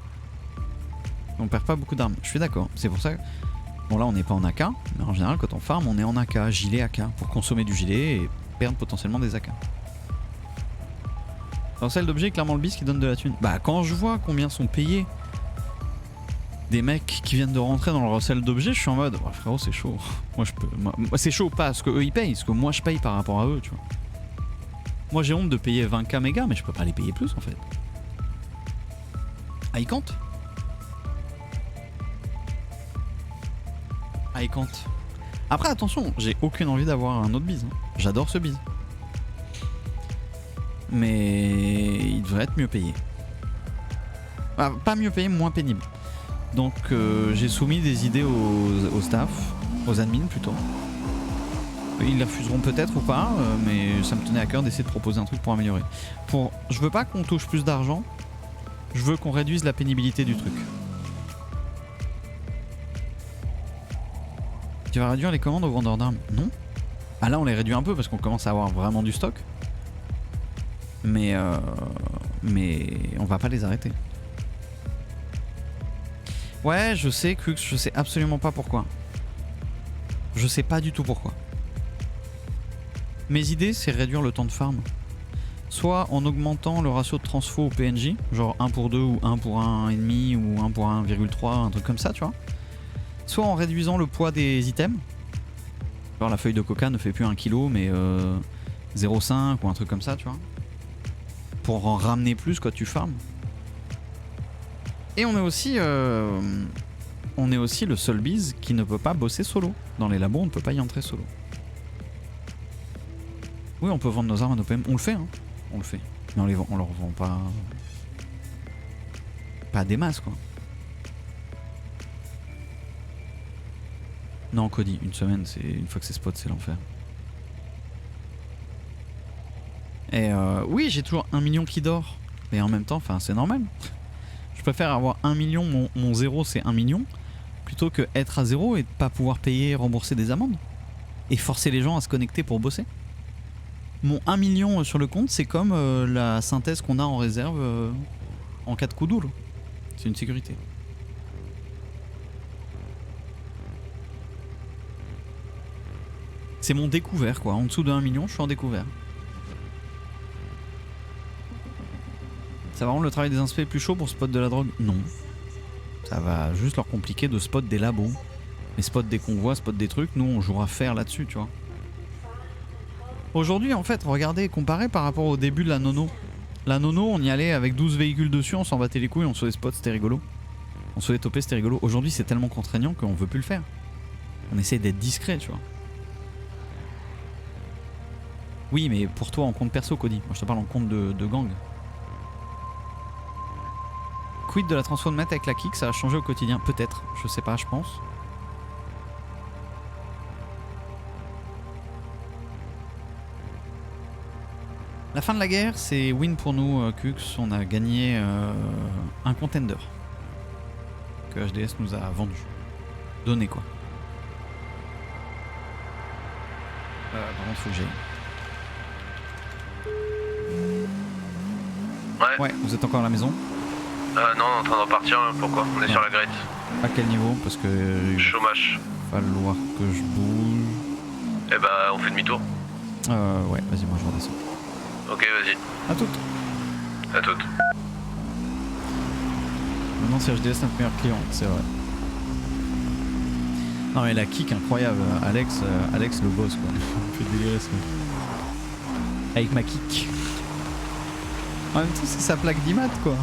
On perd pas beaucoup d'armes, je suis d'accord. C'est pour ça que... Bon là on n'est pas en AK, mais en général quand on farm on est en AK, gilet AK, pour consommer du gilet et perdre potentiellement des AK. Recel d'objets est clairement le bis qui donne de la thune. Bah quand je vois combien sont payés des mecs qui viennent de rentrer dans le recel d'objets, je suis en mode oh, frérot c'est chaud. Moi je peux. Moi, c'est chaud pas ce que eux ils payent, ce que moi je paye par rapport à eux, tu vois. Moi j'ai honte de payer 20k mégas mais je peux pas les payer plus en fait. Ah ils comptent. Ah, il compte. Après, attention, j'ai aucune envie d'avoir un autre bise. Hein. J'adore ce bise. Mais il devrait être mieux payé. Ah, pas mieux payé, moins pénible. Donc, j'ai soumis des idées au staff, aux admins plutôt. Ils les refuseront peut-être ou pas, mais ça me tenait à cœur d'essayer de proposer un truc pour améliorer. Je veux pas qu'on touche plus d'argent, je veux qu'on réduise la pénibilité du truc. Tu vas réduire les commandes aux vendeurs d'armes? Non. Ah là on les réduit un peu parce qu'on commence à avoir vraiment du stock. Mais on va pas les arrêter. Ouais je sais Crux, je sais absolument pas pourquoi. Je sais pas du tout pourquoi. Mes idées c'est réduire le temps de farm. Soit en augmentant le ratio de transfo au PNJ, genre 1 pour 2 ou 1 pour 1,5 ou 1 pour 1,3, un truc comme ça tu vois. Soit en réduisant le poids des items. Alors la feuille de coca ne fait plus 1 kg mais 0,5 ou un truc comme ça tu vois. Pour en ramener plus quand tu farmes. Et on est aussi le seul bise qui ne peut pas bosser solo. Dans les labos on ne peut pas y entrer solo. Oui on peut vendre nos armes à nos PM. On le fait hein. On le fait. Mais on leur vend pas... Pas des masses quoi. Non Cody, une semaine, c'est une fois que c'est spot, c'est l'enfer. Et oui, j'ai toujours 1 million qui dort. Mais en même temps, enfin, c'est normal. Je préfère avoir 1 million, mon zéro c'est 1 million, plutôt que être à zéro et pas pouvoir payer, rembourser des amendes. Et forcer les gens à se connecter pour bosser. Mon 1 million sur le compte, c'est comme la synthèse qu'on a en réserve en cas de coup d'oule. C'est une sécurité. C'est mon découvert quoi, en dessous de 1 million je suis en découvert. Ça va rendre le travail des inspects plus chaud pour spot de la drogue? Non. Ça va juste leur compliquer de spot des labos. Mais spot des convois, spot des trucs, nous on jouera faire là-dessus tu vois. Aujourd'hui en fait, regardez, comparé par rapport au début de la Nono. La Nono on y allait avec 12 véhicules dessus, on s'en battait les couilles, on se faisait spot, c'était rigolo. On se faisait toper, c'était rigolo. Aujourd'hui c'est tellement contraignant qu'on veut plus le faire. On essaie d'être discret tu vois. Oui mais pour toi en compte perso Cody, moi je te parle en compte de gang. Quid de la transfo de mètre avec la kick, ça a changé au quotidien? Peut-être, je sais pas, je pense. La fin de la guerre c'est win pour nous Cux, on a gagné un contender que HDS nous a vendu. Donné quoi. Par contre faut que j'aille. Ouais, vous êtes encore à la maison? Non, on est en train de repartir, pourquoi? On est sur la grette. À quel niveau? Parce que... Chômage. Va falloir que je bouge. Eh bah on fait demi-tour. Ouais, vas-y, moi je redescends. Ok, vas-y. À toutes. À toutes. Maintenant c'est HDS notre meilleur client, c'est vrai. Non mais la kick incroyable, Alex le boss quoi. Il me fait délirer ça. Avec ma kick. En même temps, c'est sa plaque d'IMAT quoi.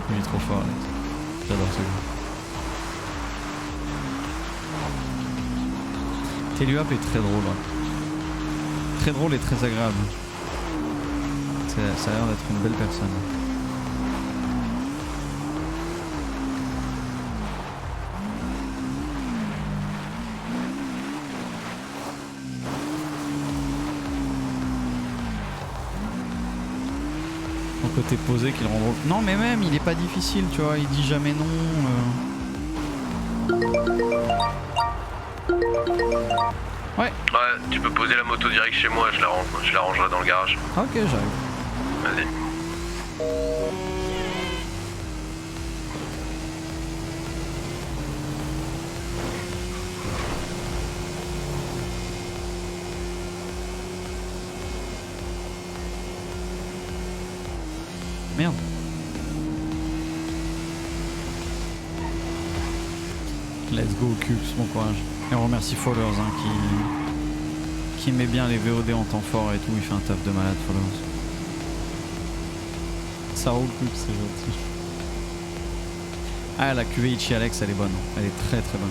Il est trop fort, Alex. J'adore ce jeu. Téluap est très drôle. Hein. Très drôle et très agréable. Ça a l'air d'être une belle personne. Son côté posé qui le rend drôle. Non mais même il est pas difficile tu vois, il dit jamais non. Ouais. Ouais, tu peux poser la moto direct chez moi, je la rangerai dans le garage. Ok, j'arrive. Vas-y. Merde. Let's go Cubes, bon courage. Et on remercie Followers hein, qui met bien les VOD en temps fort et tout, il fait un taf de malade Followers. Ça roule Cubes, c'est gentil. Ah la cuvée Ichi Alex elle est bonne, elle est très très bonne.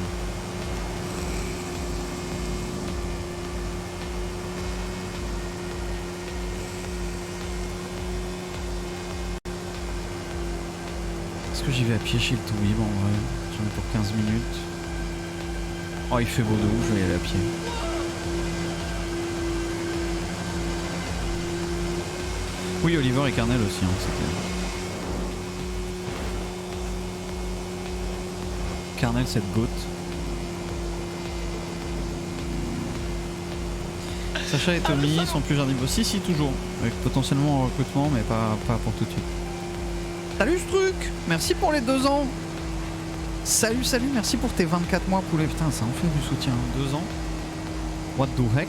Est-ce que j'y vais à pied chez le Toubib en vrai? J'en ai pour 15 minutes. Oh il fait beau de ouf, je vais y aller à pied. Oui Oliver et Carnel aussi, hein, c'est clair. Carnel cette goat. Sacha et Tommy sont plus Jardibo. Si toujours. Avec potentiellement un recrutement mais pas pour tout de suite. Salut ce truc. Merci pour les 2 ans. Salut, merci pour tes 24 mois poulet. Putain, ça en fait du soutien. 2 ans. What the heck.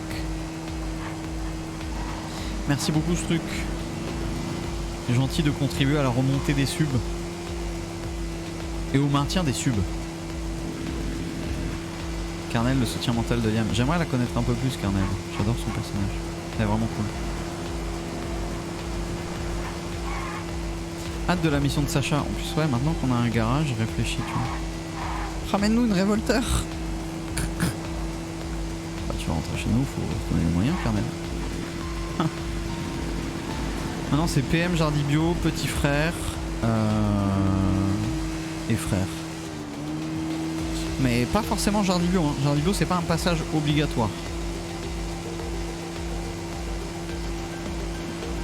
Merci beaucoup ce truc. C'est gentil de contribuer à la remontée des subs. Et au maintien des subs. Carnel, le soutien mental de Yam. J'aimerais la connaître un peu plus, Carnel. J'adore son personnage. Elle est vraiment cool. Hâte de la mission de Sacha. En plus, ouais, maintenant qu'on a un garage, je réfléchis, tu vois. Ramène-nous une révolteur. Bah, tu vas rentrer chez nous, faut donner les moyens, Carnel. Maintenant, c'est PM Jardibio, petit frère et frère. Mais pas forcément Jardibio. Hein. Jardibio, c'est pas un passage obligatoire.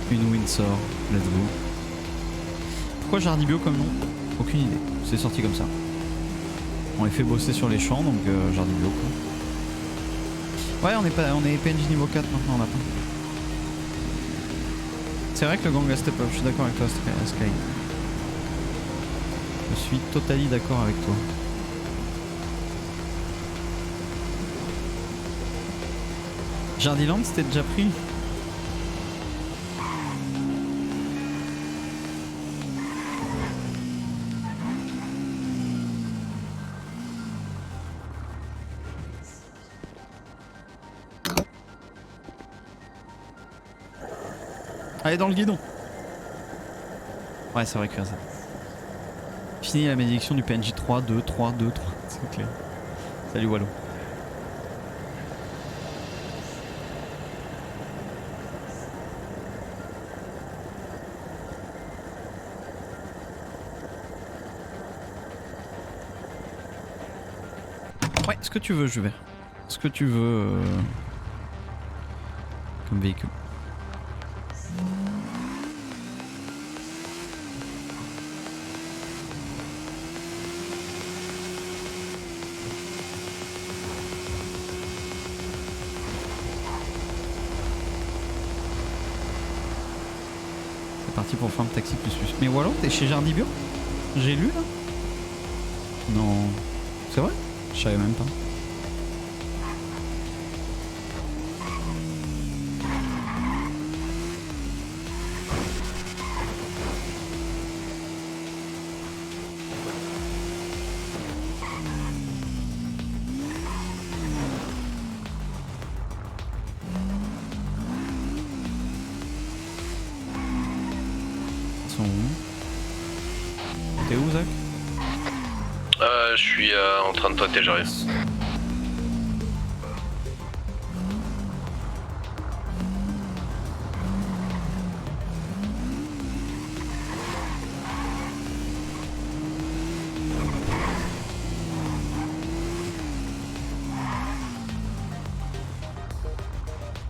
Une Windsor, let's go. Pourquoi Jardibio comme nom? Aucune idée. C'est sorti comme ça. On les fait bosser sur les champs, donc Jardibio quoi. Ouais, on est PNJ niveau 4 maintenant, on a pas. C'est vrai que le gang a step up, je suis d'accord avec toi, Sky. Je suis totalement d'accord avec toi. Jardiland, c'était déjà pris. Allez dans le guidon. Ouais c'est vrai que ça. Fini la malédiction du PNJ 3, 2, 3, 2, 3. C'est clair. Salut Wallo. Ouais, ce que tu veux, je vais. Ce que tu veux comme véhicule. C'est parti pour Farm Taxi plus. Mais Wallo, t'es chez Jardibio? J'ai lu là? Non. C'est vrai? Je savais même pas. Je suis en train de traiter, j'arrive.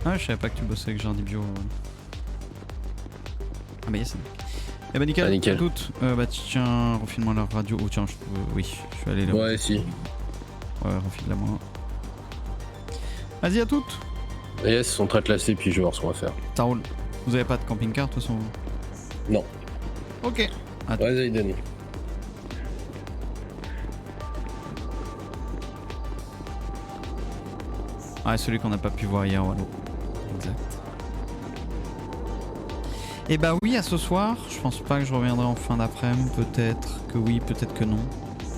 Ah, je savais pas que tu bossais avec Jardy Bio. Ah bah yes. Eh bah nickel, Ah, nickel. à toutes. Bah tiens, refile-moi la radio. Oh tiens, oui, je suis allé là. Ouais, si. Ouais, refile-la moi. Vas-y à toutes. Yes, on traite la C, puis je vais voir ce qu'on va faire. Ça roule. Vous avez pas de camping-car de toute façon? Non. Ok. Attends. Vas-y, Denis. Ah, celui qu'on n'a pas pu voir hier, Wallo. Exact. Et bah oui, à ce soir. Je pense pas que je reviendrai en fin d'après-midi. Peut-être que oui, peut-être que non.